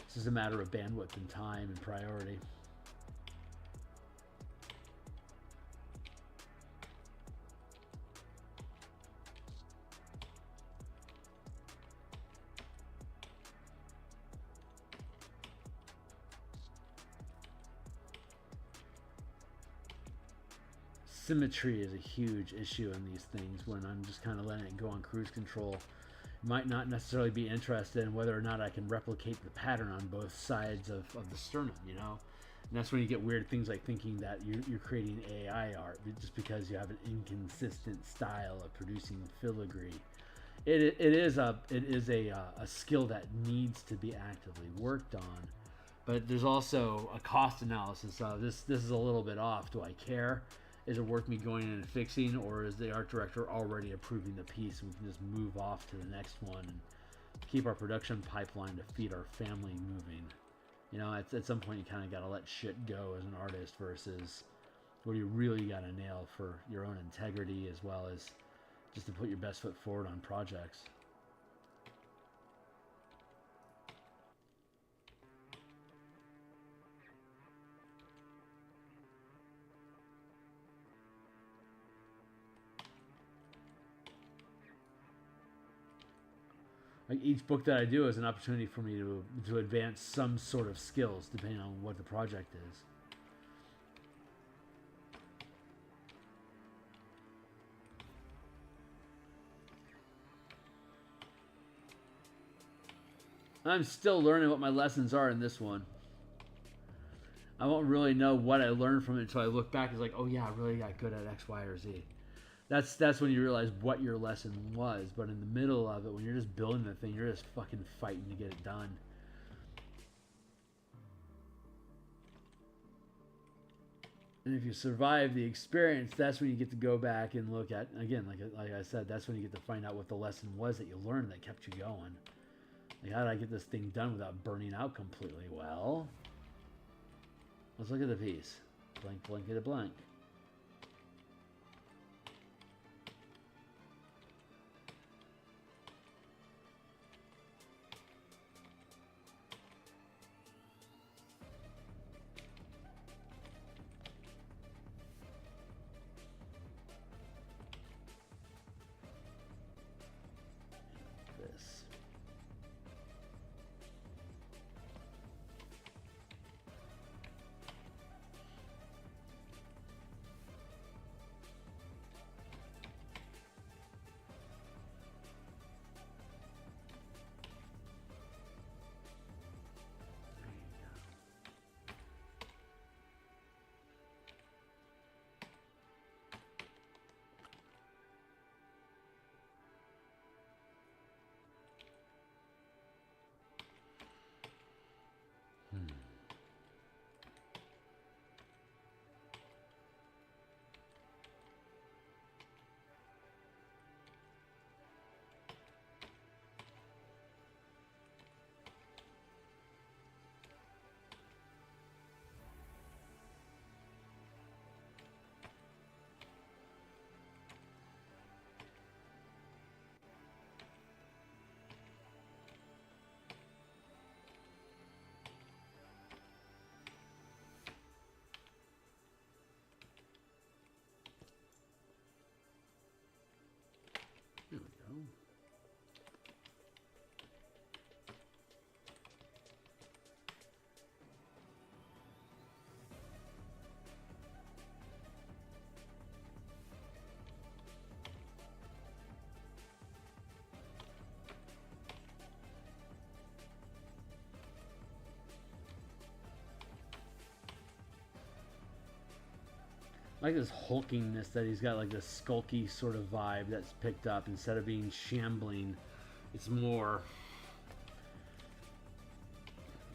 This is a matter of bandwidth and time and priority. Symmetry is a huge issue in these things when I'm just kind of letting it go on cruise control. Might not necessarily be interested in whether or not I can replicate the pattern on both sides of the sternum, you know? And that's when you get weird things like thinking that you're creating AI art just because you have an inconsistent style of producing filigree. It is a skill that needs to be actively worked on, but there's also a cost analysis of this is a little bit off. Do I care? Is it worth me going in and fixing, or is the art director already approving the piece and we can just move off to the next one and keep our production pipeline to feed our family moving? You know, at some point you kind of got to let shit go as an artist versus what you really got to nail for your own integrity as well as just to put your best foot forward on projects. Like each book that I do is an opportunity for me to advance some sort of skills depending on what the project is. I'm still learning what my lessons are in this one. I won't really know what I learned from it until I look back. It's like, oh yeah, I really got good at X, Y, or Z. That's when you realize what your lesson was. But in the middle of it, when you're just building the thing, you're just fucking fighting to get it done. And if you survive the experience, that's when you get to go back and look at, again, like I said, that's when you get to find out what the lesson was that you learned that kept you going. Like, how did I get this thing done without burning out completely? Well, let's look at the piece. Blank, blankety blank. There we go. I like this hulkiness that he's got, like this skulky sort of vibe that's picked up. Instead of being shambling, it's more,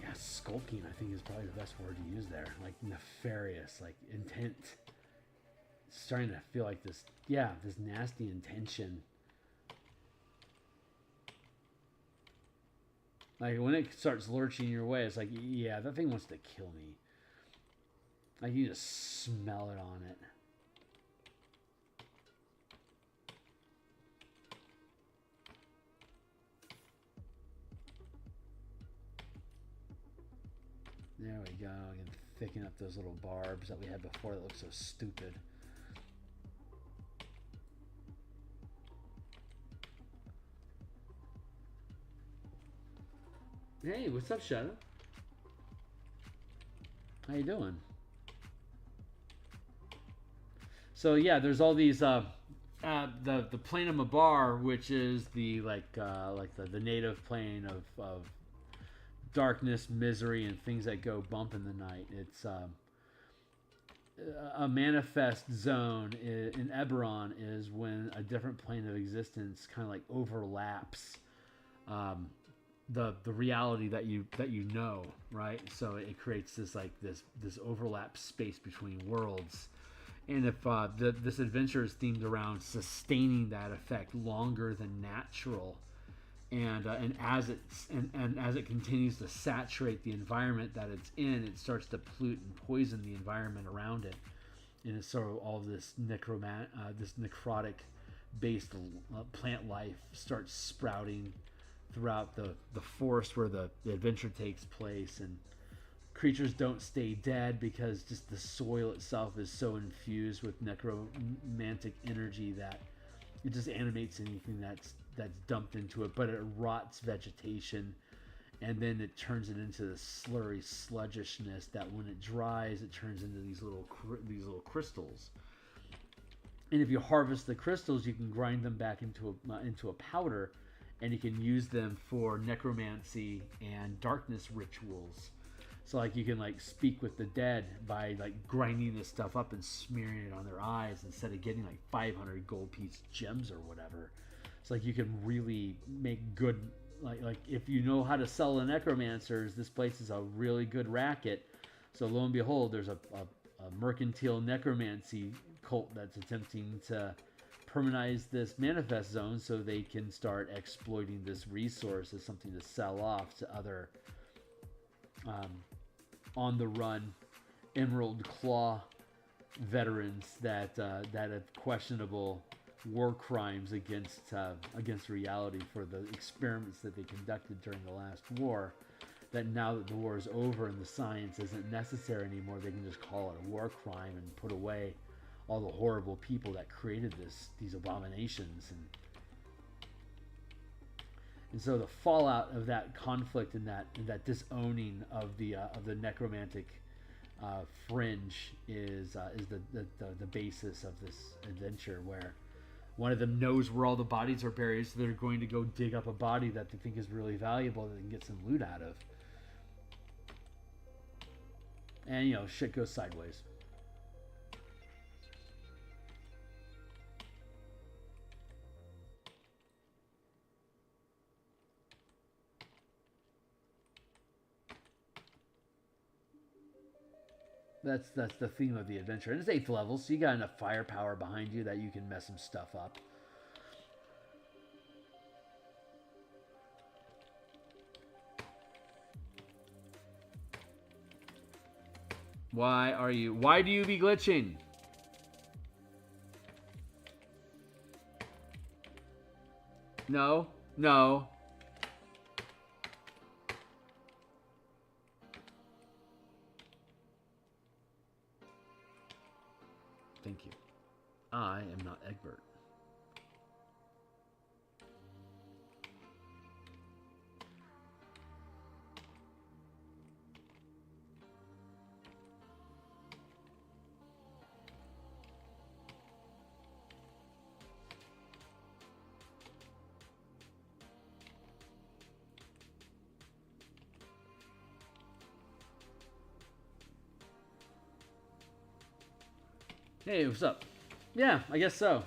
yeah, skulking I think is probably the best word to use there. Like nefarious, like intent. It's starting to feel like this, yeah, this nasty intention. Like when it starts lurching your way, it's like, yeah, that thing wants to kill me. Like you just smell it on it. There we go. I can thicken up those little barbs that we had before that look so stupid. Hey, what's up, Shadow? How you doing? So yeah, there's all these the plane of Mabar, which is the the native plane of darkness, misery, and things that go bump in the night. It's a manifest zone in Eberron is when a different plane of existence kind of like overlaps the reality that you know, right? So it creates this this overlap space between worlds. And if this adventure is themed around sustaining that effect longer than natural, and as it continues to saturate the environment that it's in, it starts to pollute and poison the environment around it, and it's sort of all this necrotic based plant life starts sprouting throughout the forest where the adventure takes place, and creatures don't stay dead because just the soil itself is so infused with necromantic energy that it just animates anything that's dumped into it, but it rots vegetation, and then it turns it into this slurry sludgishness that when it dries, it turns into these little crystals. And if you harvest the crystals, you can grind them back into a powder, and you can use them for necromancy and darkness rituals. So like you can like speak with the dead by like grinding this stuff up and smearing it on their eyes instead of getting like 500 gold piece gems or whatever. It's like you can really make good, like if you know how to sell the necromancers, this place is a really good racket. So lo and behold, there's a mercantile necromancy cult that's attempting to permanize this manifest zone so they can start exploiting this resource as something to sell off to other on the run Emerald Claw veterans that have questionable war crimes against reality for the experiments that they conducted during the last war. That now that the war is over and the science isn't necessary anymore, they can just call it a war crime and put away all the horrible people that created these abominations. And so the fallout of that conflict and that disowning of the necromantic fringe is the basis of this adventure, where one of them knows where all the bodies are buried, so they're going to go dig up a body that they think is really valuable that they can get some loot out of. And shit goes sideways. That's the theme of the adventure. And it's 8th level, so you got enough firepower behind you that you can mess some stuff up. Why do you be glitching? No. Thank you. I am not Egbert. Hey, what's up? Yeah, I guess so.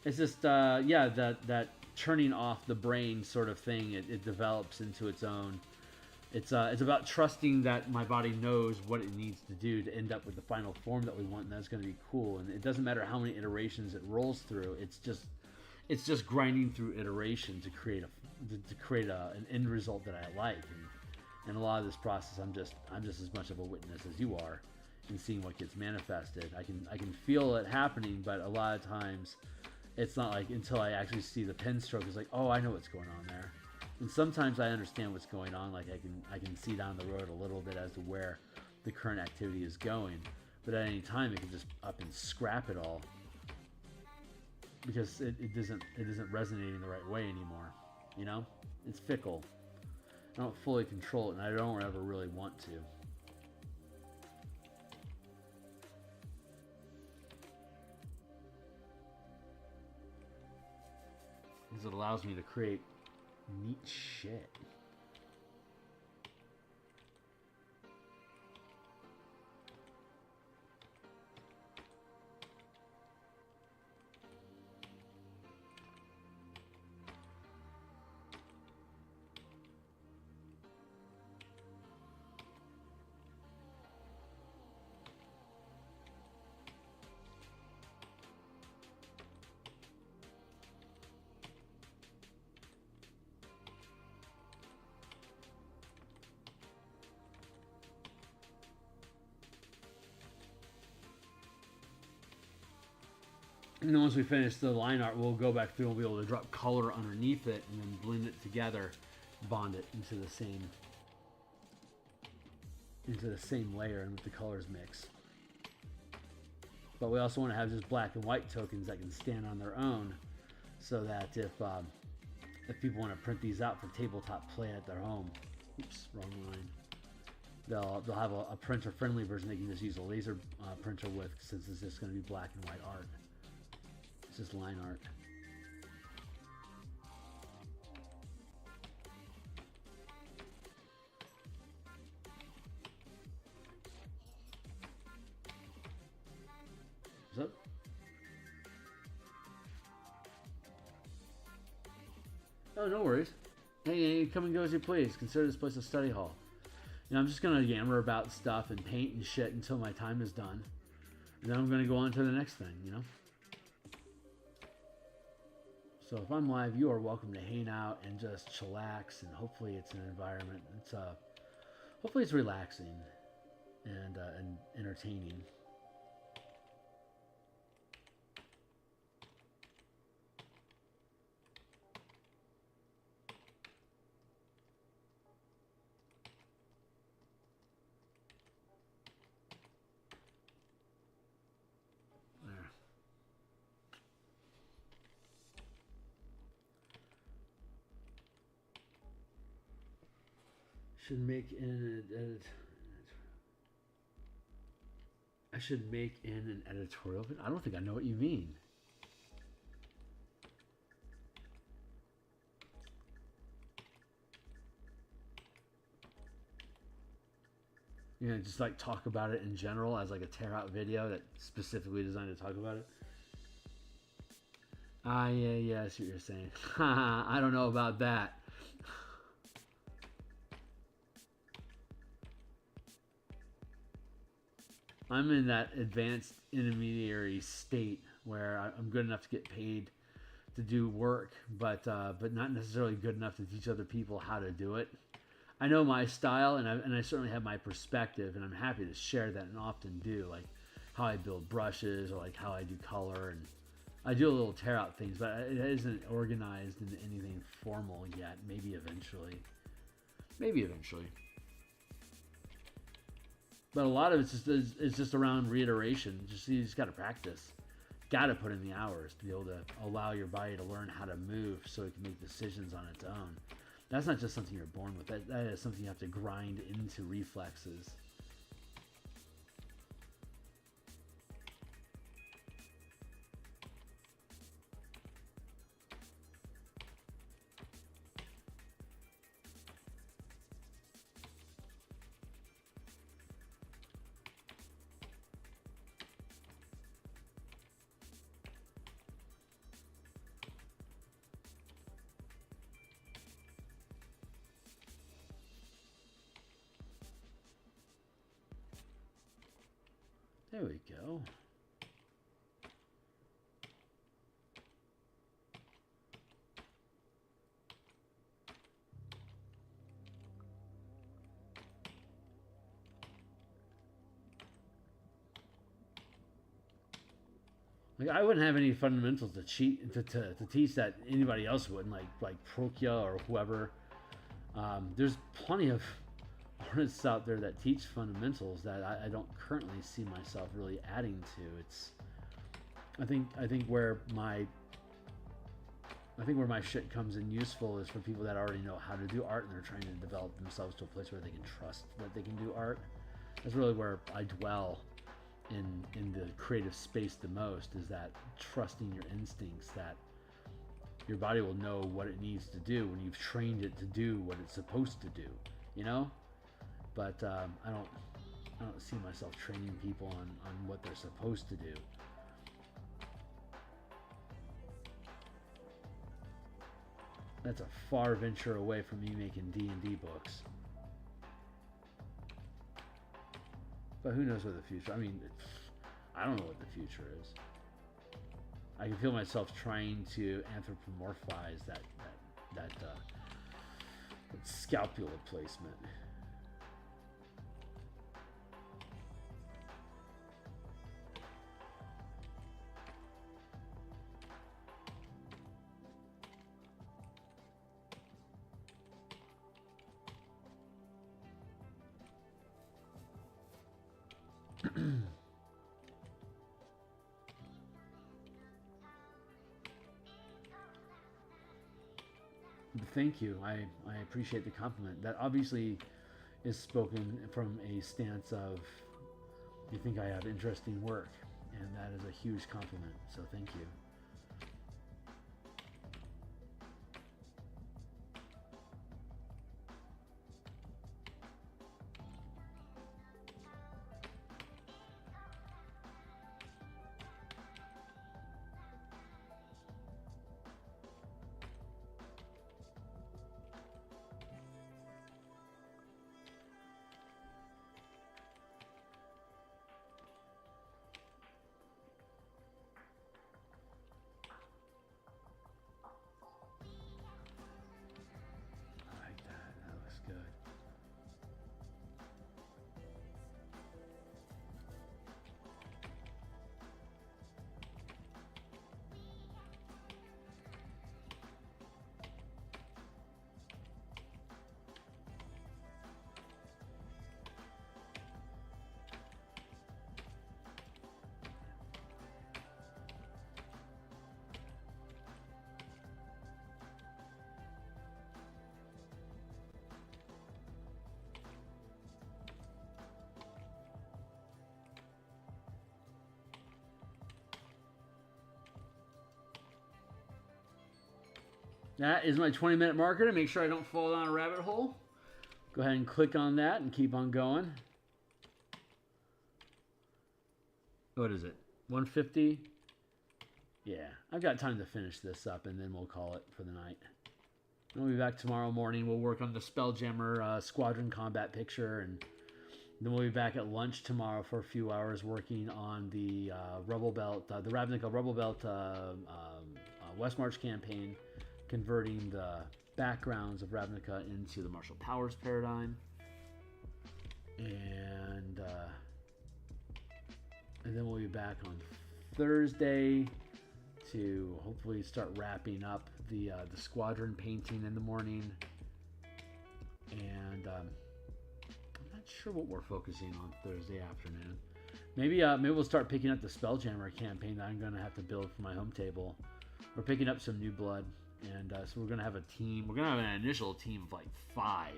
It's just, that turning off the brain sort of thing, it develops into its own. It's about trusting that my body knows what it needs to do to end up with the final form that we want, and that's going to be cool. And it doesn't matter how many iterations it rolls through. It's just grinding through iteration to create an end result that I like. And a lot of this process, I'm just as much of a witness as you are. And seeing what gets manifested. I can feel it happening, but a lot of times it's not like until I actually see the pen stroke, it's like, oh, I know what's going on there. And sometimes I understand what's going on, like I can see down the road a little bit as to where the current activity is going. But at any time it can just up and scrap it all. Because it isn't resonating the right way anymore. It's fickle. I don't fully control it, and I don't ever really want to. Because it allows me to create neat shit. And then once we finish the line art, we'll go back through and we'll be able to drop color underneath it and then blend it together, bond it into the same layer and with the colors mix. But we also want to have just black and white tokens that can stand on their own, so that if people want to print these out for tabletop play at their home, oops, wrong line. They'll have a printer friendly version they can just use a laser printer with, since it's just going to be black and white art. It's just line art. Oh, no worries. Hey, come and go as you please. Consider this place a study hall. You know, I'm just gonna yammer about stuff and paint and shit until my time is done. And then I'm gonna go on to the next thing, you know? So if I'm live, you are welcome to hang out and just chillax, and hopefully it's an environment. Hopefully it's relaxing and entertaining. Should make an edit. I should make in an editorial. I don't think I know what you mean. You know, just like talk about it in general as like a tear out video that's specifically designed to talk about it. Yeah, I see what you're saying. I don't know about that. I'm in that advanced intermediary state where I'm good enough to get paid to do work, but not necessarily good enough to teach other people how to do it. I know my style, and I certainly have my perspective, and I'm happy to share that, and often do, like how I build brushes or like how I do color, and I do a little tear out things, but it isn't organized into anything formal yet. Maybe eventually. But a lot of it's just around reiteration. You just got to practice. Got to put in the hours to be able to allow your body to learn how to move so it can make decisions on its own. That's not just something you're born with. That is something you have to grind into reflexes. There we go. Like I wouldn't have any fundamentals to teach that anybody else wouldn't, like Prokya or whoever. There's plenty of artists out there that teach fundamentals that I don't currently see myself really adding to. I think where my shit comes in useful is for people that already know how to do art and they're trying to develop themselves to a place where they can trust that they can do art. That's really where I dwell in the creative space the most, is that trusting your instincts, that your body will know what it needs to do when you've trained it to do what it's supposed to do, you know? But I don't see myself training people on what they're supposed to do. That's a far venture away from me making D&D books. But who knows what the future... I mean, I don't know what the future is. I can feel myself trying to anthropomorphize that scalpula placement. Thank you. I appreciate the compliment. That obviously is spoken from a stance of, you think I have interesting work, and that is a huge compliment. So thank you. That is my 20-minute marker to make sure I don't fall down a rabbit hole. Go ahead and click on that and keep on going. What is it? 150? Yeah, I've got time to finish this up, and then we'll call it for the night. We'll be back tomorrow morning. We'll work on the Spelljammer squadron combat picture, and then we'll be back at lunch tomorrow for a few hours working on the Rebel Belt, the Ravnica Rebel Belt West March campaign, converting the backgrounds of Ravnica into the martial powers paradigm, and then we'll be back on Thursday to hopefully start wrapping up the squadron painting in the morning. And I'm not sure what we're focusing on Thursday afternoon. Maybe we'll start picking up the Spelljammer campaign that I'm going to have to build for my home table. We're picking up some new blood, and so we're going to have a team. We're going to have an initial team of like 5,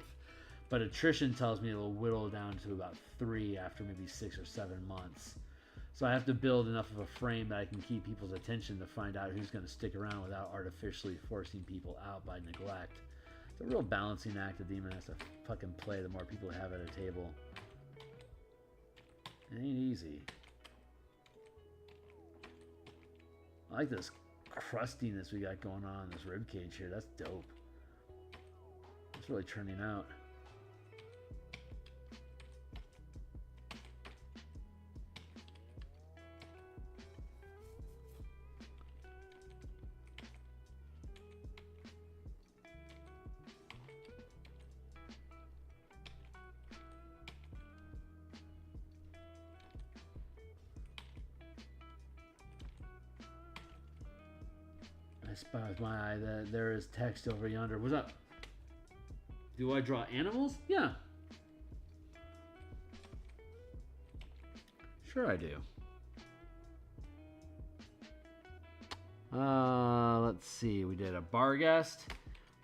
but attrition tells me it'll whittle down to about 3 after maybe 6 or 7 months. So I have to build enough of a frame that I can keep people's attention to find out who's going to stick around without artificially forcing people out by neglect. It's a real balancing act the demon has to fucking play the more people have at a table. It ain't easy. I like this crustiness we got going on in this rib cage here. That's dope. It's really turning out. I spy with my eye that there is text over yonder. What's up? Do I draw animals? Yeah. Sure I do. Let's see. We did a Barghest,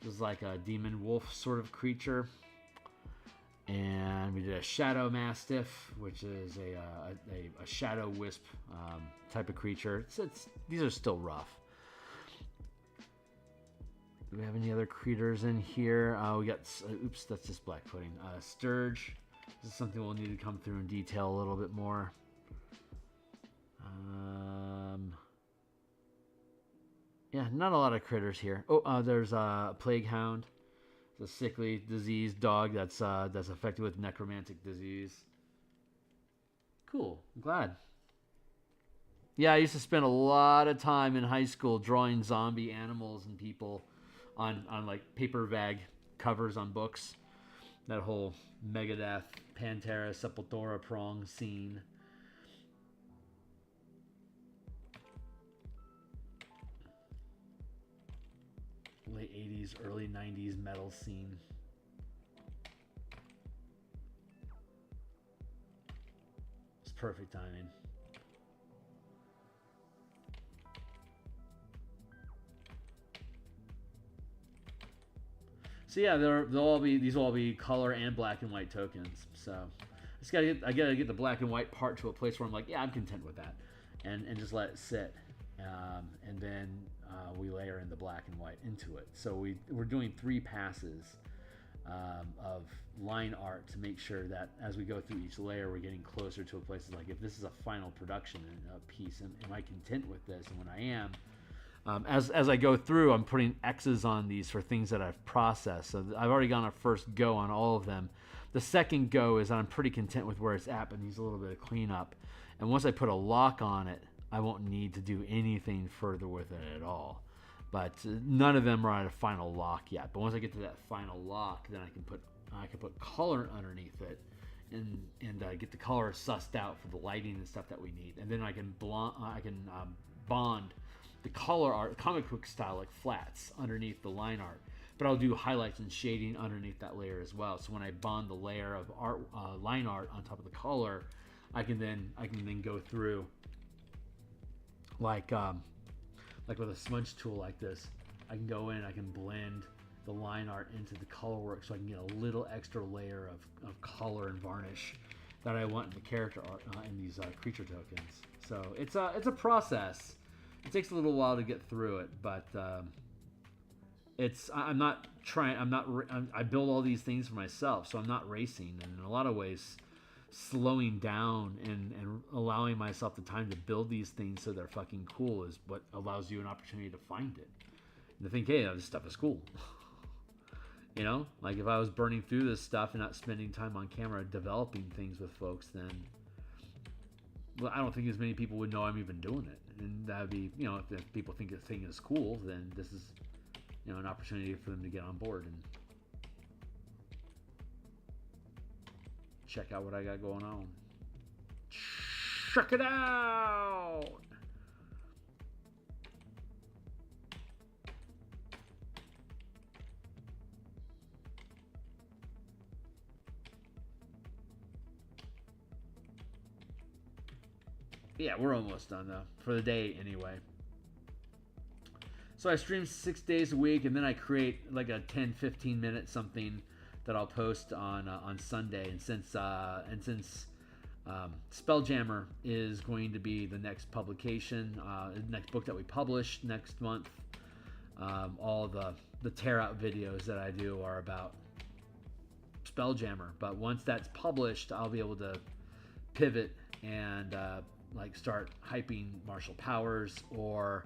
which is like a demon wolf sort of creature. And we did a Shadow Mastiff, which is a Shadow Wisp type of creature. These are still rough. Do we have any other creatures in here? We got, oops, that's just black pudding. Sturge. This is something we'll need to come through in detail a little bit more. Yeah, not a lot of critters here. Oh, there's a Plague Hound. It's a sickly, diseased dog that's affected with necromantic disease. Cool, I'm glad. Yeah, I used to spend a lot of time in high school drawing zombie animals and people on like paper bag covers on books. That whole Megadeth, Pantera, Sepultura prong scene. Late 80s, early 90s metal scene. It's perfect timing. So yeah, these will all be color and black and white tokens. So I gotta get the black and white part to a place where I'm like, yeah, I'm content with that, and just let it sit, and then we layer in the black and white into it. So we're doing 3 passes of line art to make sure that as we go through each layer, we're getting closer to a place like, if this is a final production piece, am I content with this? And when I am. As I go through, I'm putting X's on these for things that I've processed. So I've already gone a first go on all of them. The second go is I'm pretty content with where it's at, but needs a little bit of cleanup. And once I put a lock on it, I won't need to do anything further with it at all. But none of them are at a final lock yet. But once I get to that final lock, then I can put color underneath it and get the color sussed out for the lighting and stuff that we need. And then I can bond the color art, comic book style, like flats underneath the line art, but I'll do highlights and shading underneath that layer as well. So when I bond the layer of art, line art on top of the color, I can then go through like with a smudge tool like this. I can go in, I can blend the line art into the color work, so I can get a little extra layer of color and varnish that I want in the character art in these creature tokens. So it's a process. It takes a little while to get through it, but I'm not trying. I build all these things for myself, so I'm not racing. And in a lot of ways, slowing down and allowing myself the time to build these things so they're fucking cool is what allows you an opportunity to find it and to think, hey, this stuff is cool. You know, like if I was burning through this stuff and not spending time on camera developing things with folks, then, well, I don't think as many people would know I'm even doing it. And that would be, you know, if people think the thing is cool, then this is, you know, an opportunity for them to get on board and check out what I got going on. Check it out! Yeah, we're almost done though, for the day anyway. So I stream 6 days a week, and then I create like a 10-15 minute something that I'll post on Sunday. And since Spelljammer is going to be the next publication, the next book that we publish next month, all the tear out videos that I do are about Spelljammer. But once that's published, I'll be able to pivot and like start hyping martial powers, or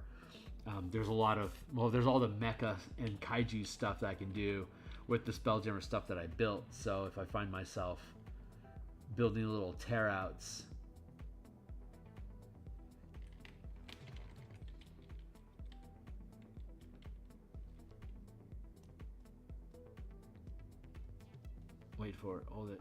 there's a lot of, well, there's all the mecha and kaiju stuff that I can do with the Spelljammer stuff that I built. So if I find myself building little tear outs, wait for it, hold it.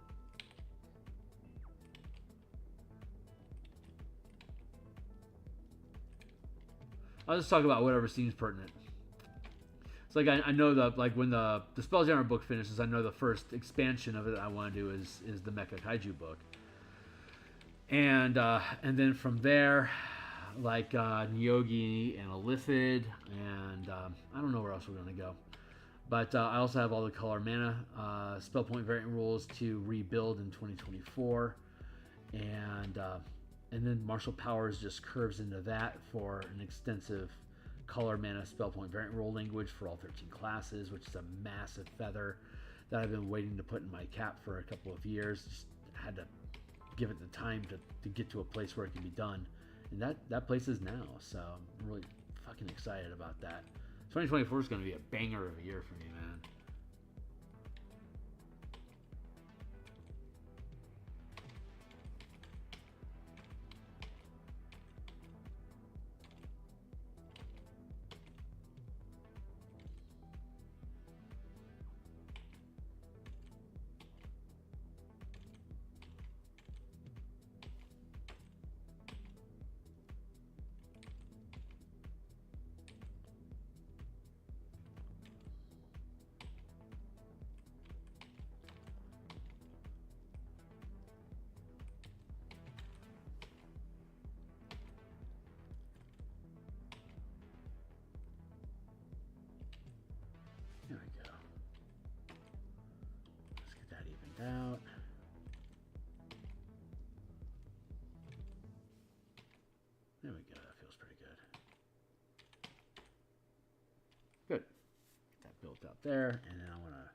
I'll just talk about whatever seems pertinent. It's like I know like when the Spelljammer book finishes, I know the first expansion of it I want to do is the Mecha Kaiju book, and then from there, like Nyogi and Elithid, and I don't know where else we're gonna go, but I also have all the color mana spell point variant rules to rebuild in 2024, and then martial powers just curves into that for an extensive color mana spell point variant rule language for all 13 classes, which is a massive feather that I've been waiting to put in my cap for a couple of years. Just had to give it the time to get to a place where it can be done, and that place is now. So I'm really fucking excited about that. 2024 is going to be a banger of a year for me, man. There we go. Let's get that evened out. There we go. That feels pretty good. Good. Get that built out there, and then I want to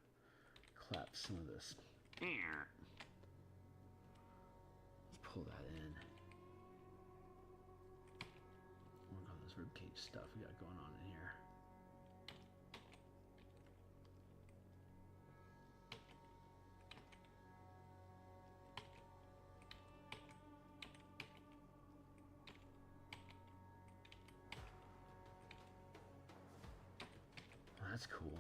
clap some of this. Let's pull that in. Work on this ribcage stuff we got going on in here. That's cool.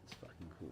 That's fucking cool.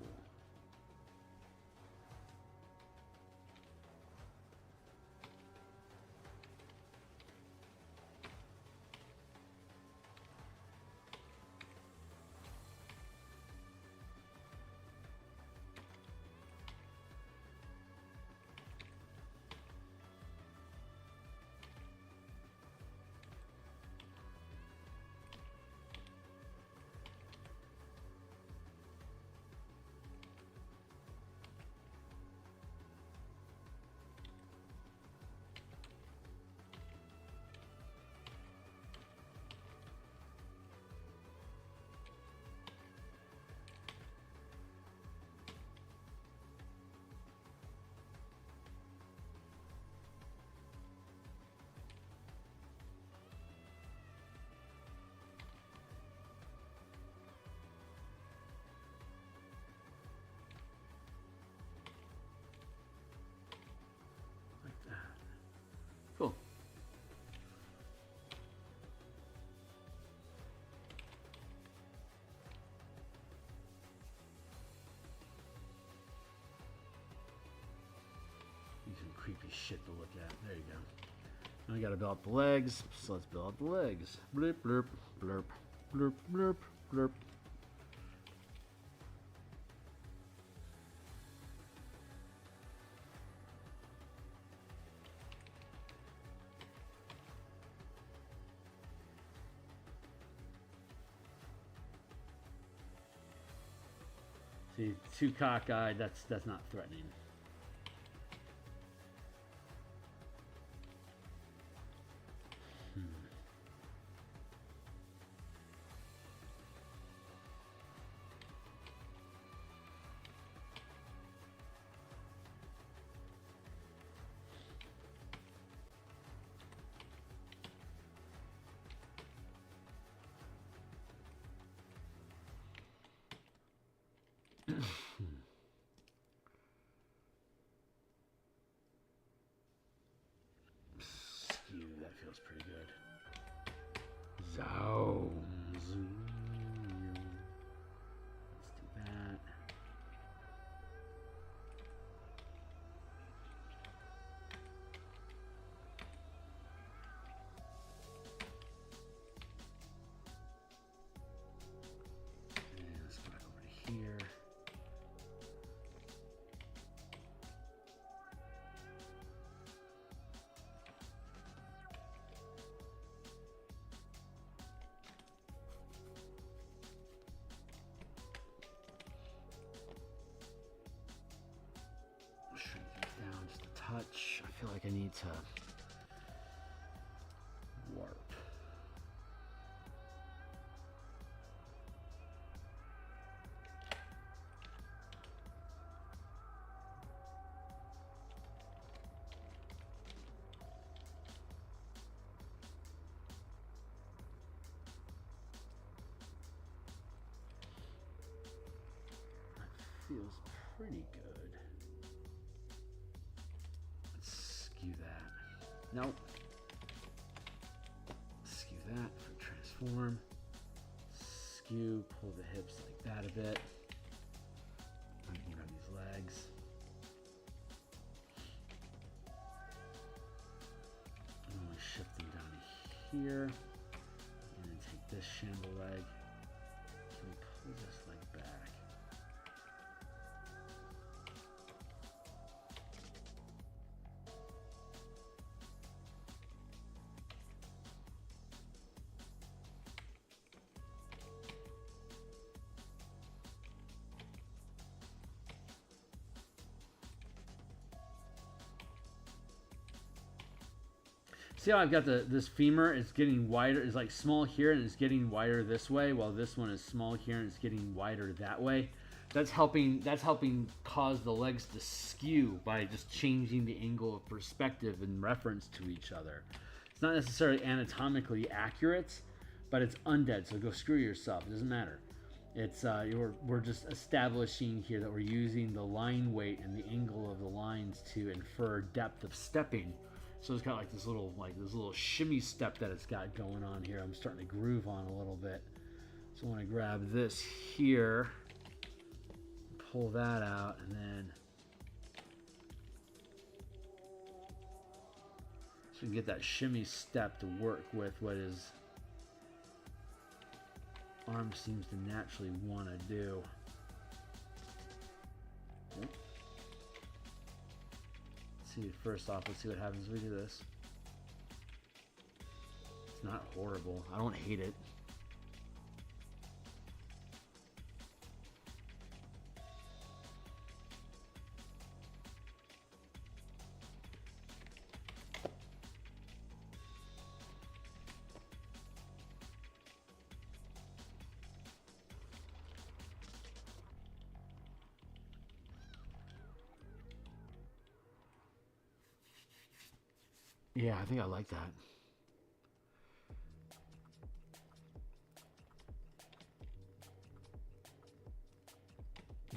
creepy shit to look at. There you go. Now we gotta build up the legs, so let's build up the legs. Blurp, blurp, blurp, blurp, blurp, blurp. See, too cockeyed, that's not threatening. That feels pretty good. Zoom. Let's do that. And let's go back over to here. Touch. I feel like I need to warp. That feels pretty good. Skew that. Nope. Skew that for transform. Skew, pull the hips like that a bit. I'm gonna grab these legs. I'm gonna shift them down to here. And then take this shamble leg. Can we pull this leg back? See how I've got this femur, it's getting wider, it's like small here and it's getting wider this way, while this one is small here and it's getting wider that way. That's helping cause the legs to skew by just changing the angle of perspective in reference to each other. It's not necessarily anatomically accurate, but it's undead, so go screw yourself, it doesn't matter. It's we're just establishing here that we're using the line weight and the angle of the lines to infer depth of stepping. So it's got like this little shimmy step that it's got going on here. I'm starting to groove on a little bit. So I want to grab this here, pull that out, and then so we can get that shimmy step to work with what his arm seems to naturally want to do. See, first off, let's see what happens if we do this. It's not horrible. I don't hate it. Yeah, I think I like that.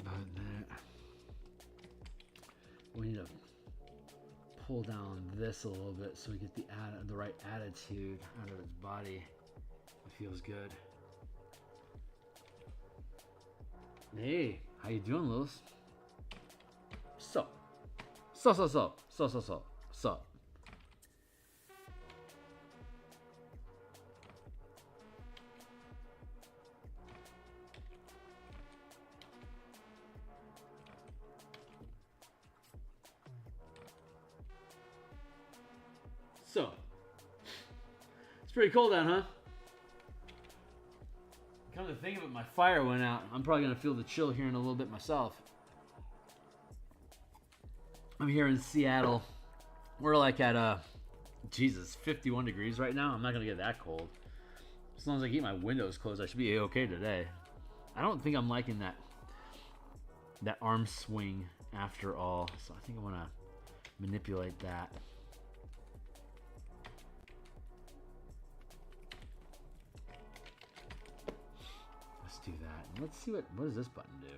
But we need to pull down this a little bit so we get the right attitude out of its body. It feels good. Hey, how you doing, Lewis? So So. So, it's pretty cold out, huh? Come to think of it, my fire went out. I'm probably going to feel the chill here in a little bit myself. I'm here in Seattle. We're like at, 51 degrees right now. I'm not going to get that cold. As long as I keep my windows closed, I should be okay today. I don't think I'm liking that arm swing after all. So I think I want to manipulate that. Let's do that. And let's see what does this button do?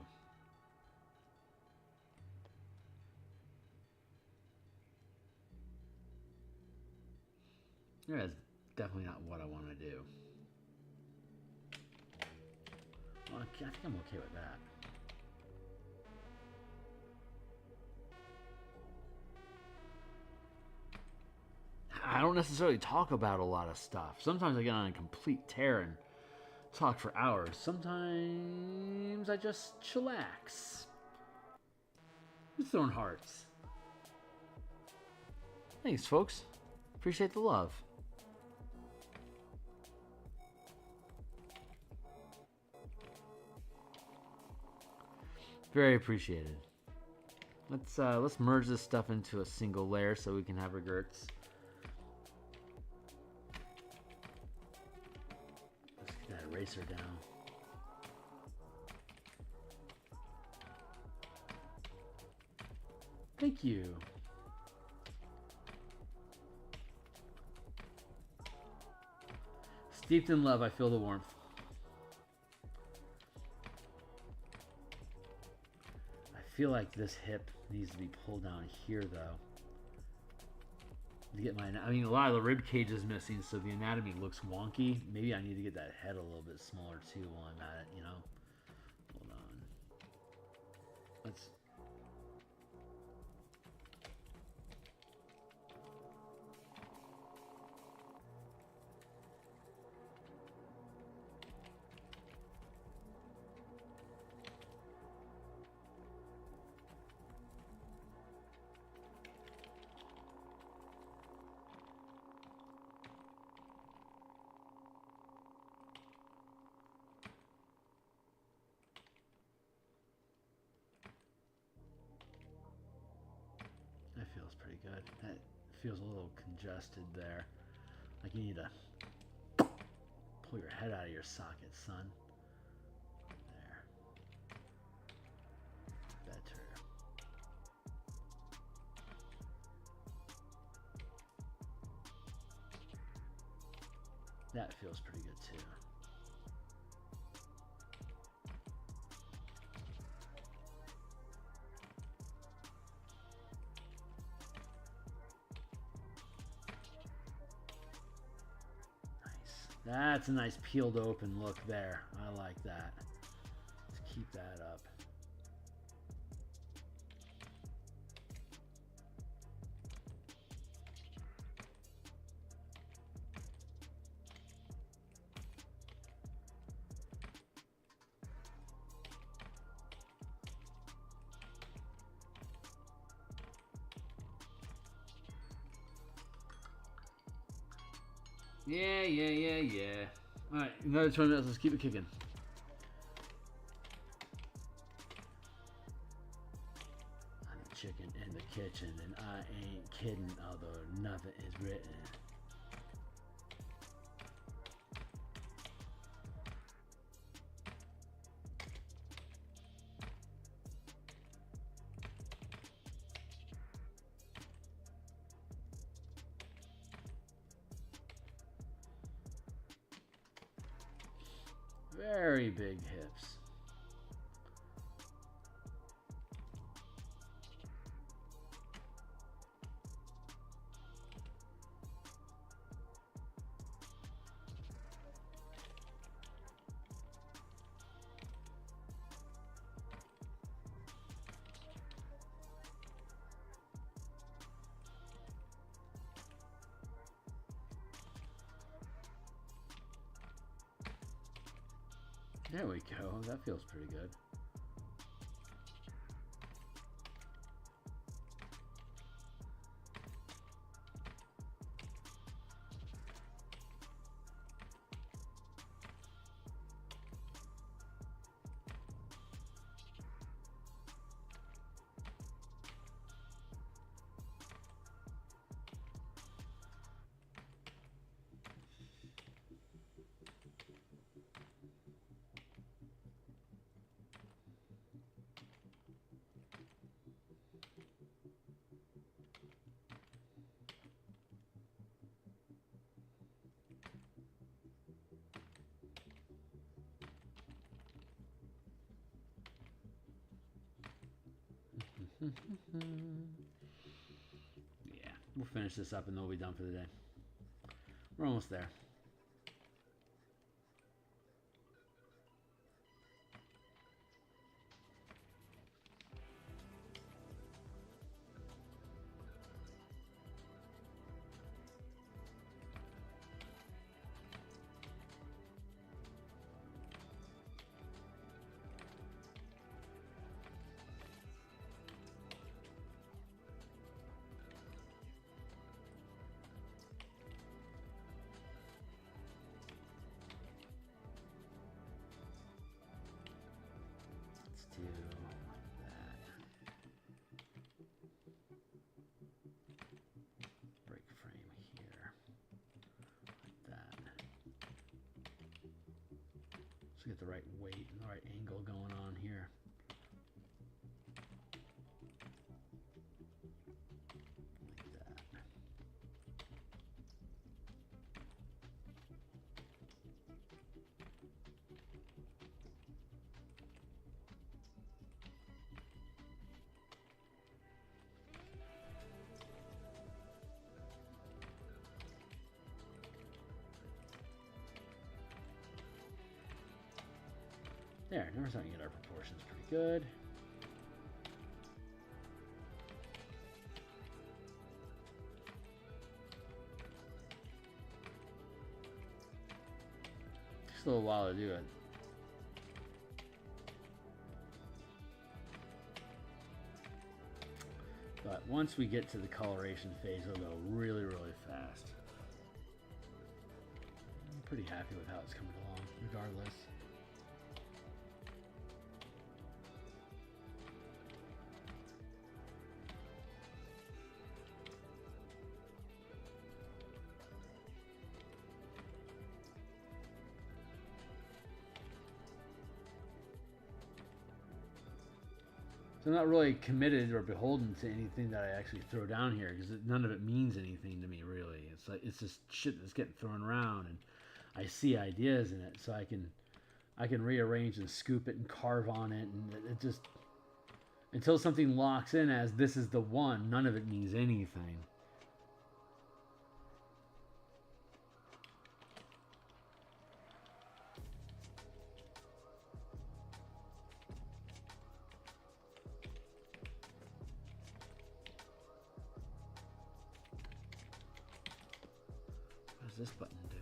Yeah, it's definitely not what I want to do. Well, I think I'm okay with that. I don't necessarily talk about a lot of stuff. Sometimes I get on a complete tear and talk for hours. Sometimes I just chillax. Who's throwing hearts? Thanks, folks. Appreciate the love. Very appreciated. Let's merge this stuff into a single layer so we can have regerts. Let's get that eraser down. Thank you. Steeped in love, I feel the warmth. I feel like this hip needs to be pulled down here, though. To get I mean, a lot of the rib cage is missing, so the anatomy looks wonky. Maybe I need to get that head a little bit smaller too while I'm at it. You know. Hold on. Let's. That feels pretty good. That feels a little congested there. Like you need to pull your head out of your socket, son. There. Better. That feels pretty good too. That's a nice peeled open look there. I like that. Let's keep that up. Yeah. Alright, another 20 minutes. Let's keep it kicking. I'm the chicken in the kitchen, and I ain't kidding, although nothing is written. Very big hips. There we go. That feels pretty good. Yeah, we'll finish this up and then we'll be done for the day. We're almost there. Do that. Break frame here, like that. So get the right weight and the right angle going on here. Like that. There, now we're starting to get our proportions pretty good. Takes a little while to do it. But once we get to the coloration phase, it'll go really, really fast. I'm pretty happy with how it's coming along, regardless. So I'm not really committed or beholden to anything that I actually throw down here because none of it means anything to me, really. It's like it's just shit that's getting thrown around, and I see ideas in it, so I can rearrange and scoop it and carve on it, and it just until something locks in as this is the one, none of it means anything. What does this button do?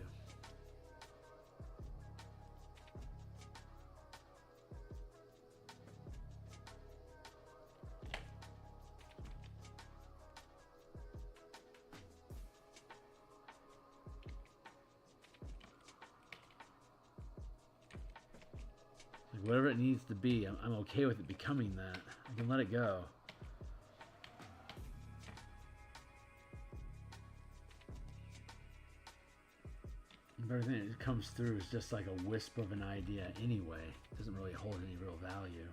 Like whatever it needs to be, I'm okay with it becoming that. I can let it go. Everything that comes through is just like a wisp of an idea anyway. It doesn't really hold any real value.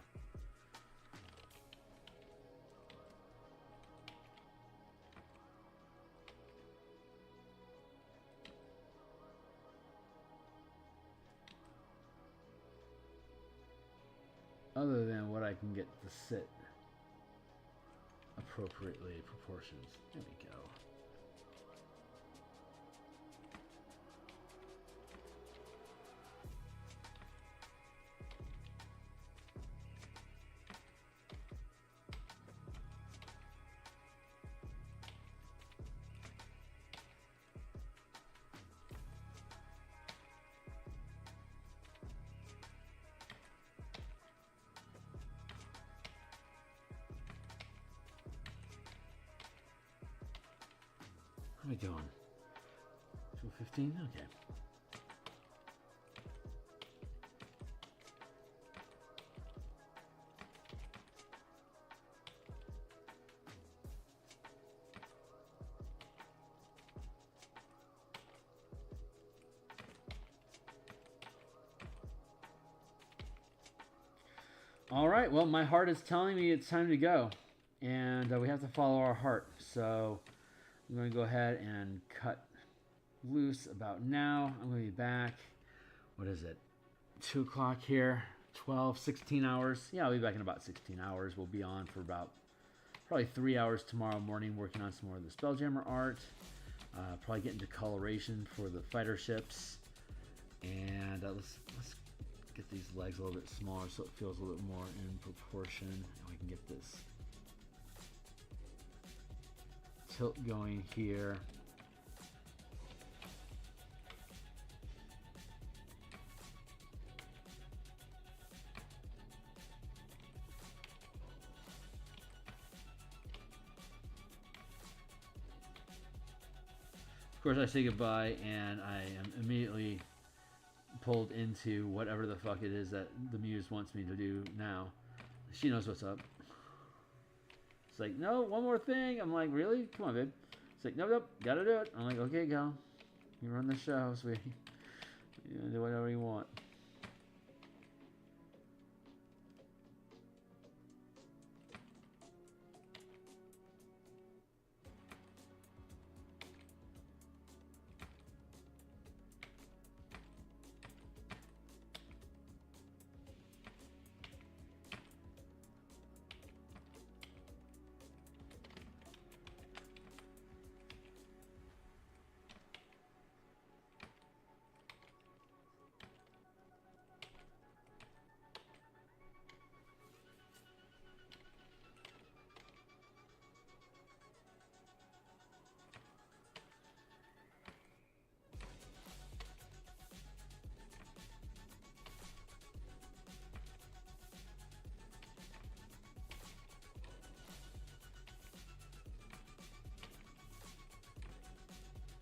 Other than what I can get to sit appropriately proportions. There we go. What are we doing? 2:15? Okay. All right, well, my heart is telling me it's time to go, and we have to follow our heart. So I'm going to go ahead and cut loose about now. I'm going to be back. What is it? 2 o'clock here. 12, 16 hours. Yeah, I'll be back in about 16 hours. We'll be on for about probably 3 hours tomorrow morning working on some more of the Spelljammer art. Probably get into coloration for the fighter ships. And let's get these legs a little bit smaller so it feels a little bit more in proportion. And we can get this tilt going here. Of course, I say goodbye and I am immediately pulled into whatever the fuck it is that the muse wants me to do now. She knows what's up. It's like, no, one more thing. I'm like, really? Come on, babe. It's like, nope, gotta do it. I'm like, okay, go. You run the show, sweetie. You do whatever you want.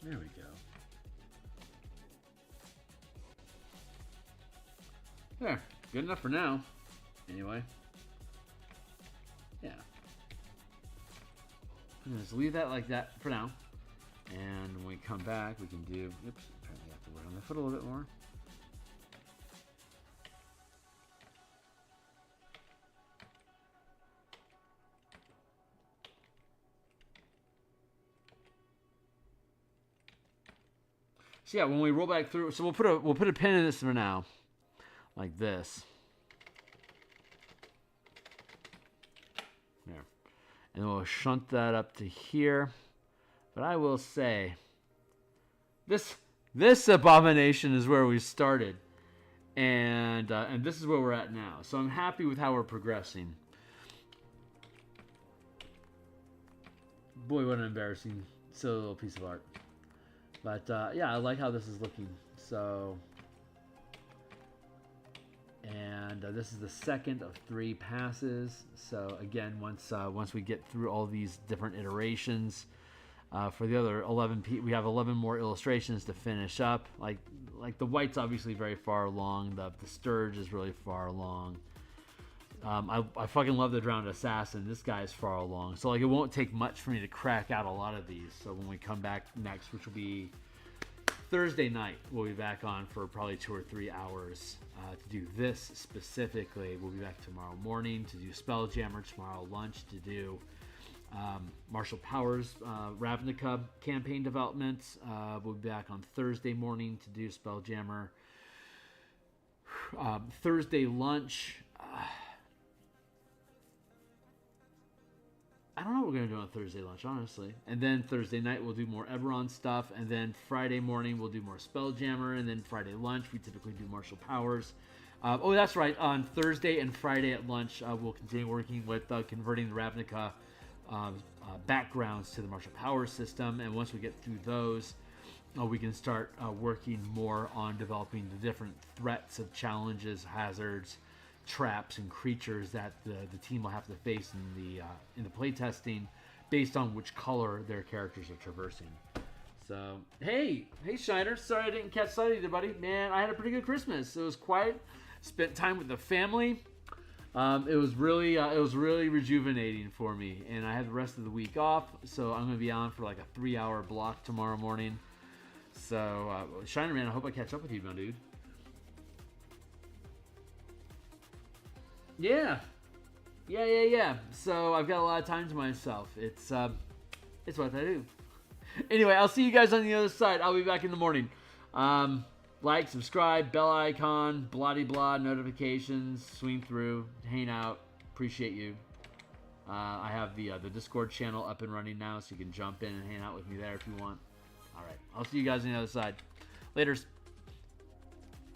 There we go. There. Good enough for now. Anyway. Yeah. I'm going to just leave that like that for now. And when we come back, we can do... Oops. Apparently I have to work on the foot a little bit more. So yeah, when we roll back through, so we'll put a pin in this for now, like this. There, and we'll shunt that up to here. But I will say, this abomination is where we started, and this is where we're at now. So I'm happy with how we're progressing. Boy, what an embarrassing, silly little piece of art. But yeah, I like how this is looking. So, and this is the second of 3 passes. So again, once we get through all these different iterations, for the other 11, we have 11 more illustrations to finish up. Like the white's obviously very far along. The Sturge is really far along. I fucking love the Drowned Assassin. This guy is far along. So like it won't take much for me to crack out a lot of these. So when we come back next, which will be Thursday night, we'll be back on for probably 2 or 3 hours to do this specifically. We'll be back tomorrow morning to do Spelljammer, tomorrow lunch to do Martial Powers Ravnica campaign development. We'll be back on Thursday morning to do Spelljammer. Thursday lunch... I don't know what we're going to do on Thursday lunch, honestly. And then Thursday night, we'll do more Eberron stuff. And then Friday morning, we'll do more Spelljammer. And then Friday lunch, we typically do Martial Powers. Oh, that's right. On Thursday and Friday at lunch, we'll continue working with converting the Ravnica backgrounds to the Martial Powers system. And once we get through those, we can start working more on developing the different threats of challenges, hazards, traps and creatures that the team will have to face in the playtesting based on which color their characters are traversing. So, hey Shiner. Sorry I didn't catch sight of you, buddy. Man, I had a pretty good Christmas. It was quiet. Spent time with the family. It was really rejuvenating for me, and I had the rest of the week off, so I'm gonna be on for like a 3-hour block tomorrow morning. So, Shiner Man, I hope I catch up with you, my dude. Yeah. So I've got a lot of time to myself. It's what I do. Anyway, I'll see you guys on the other side. I'll be back in the morning. Like, subscribe, bell icon, blah-de-blah, notifications, swing through, hang out. Appreciate you. I have the Discord channel up and running now, so you can jump in and hang out with me there if you want. All right, I'll see you guys on the other side. Laters.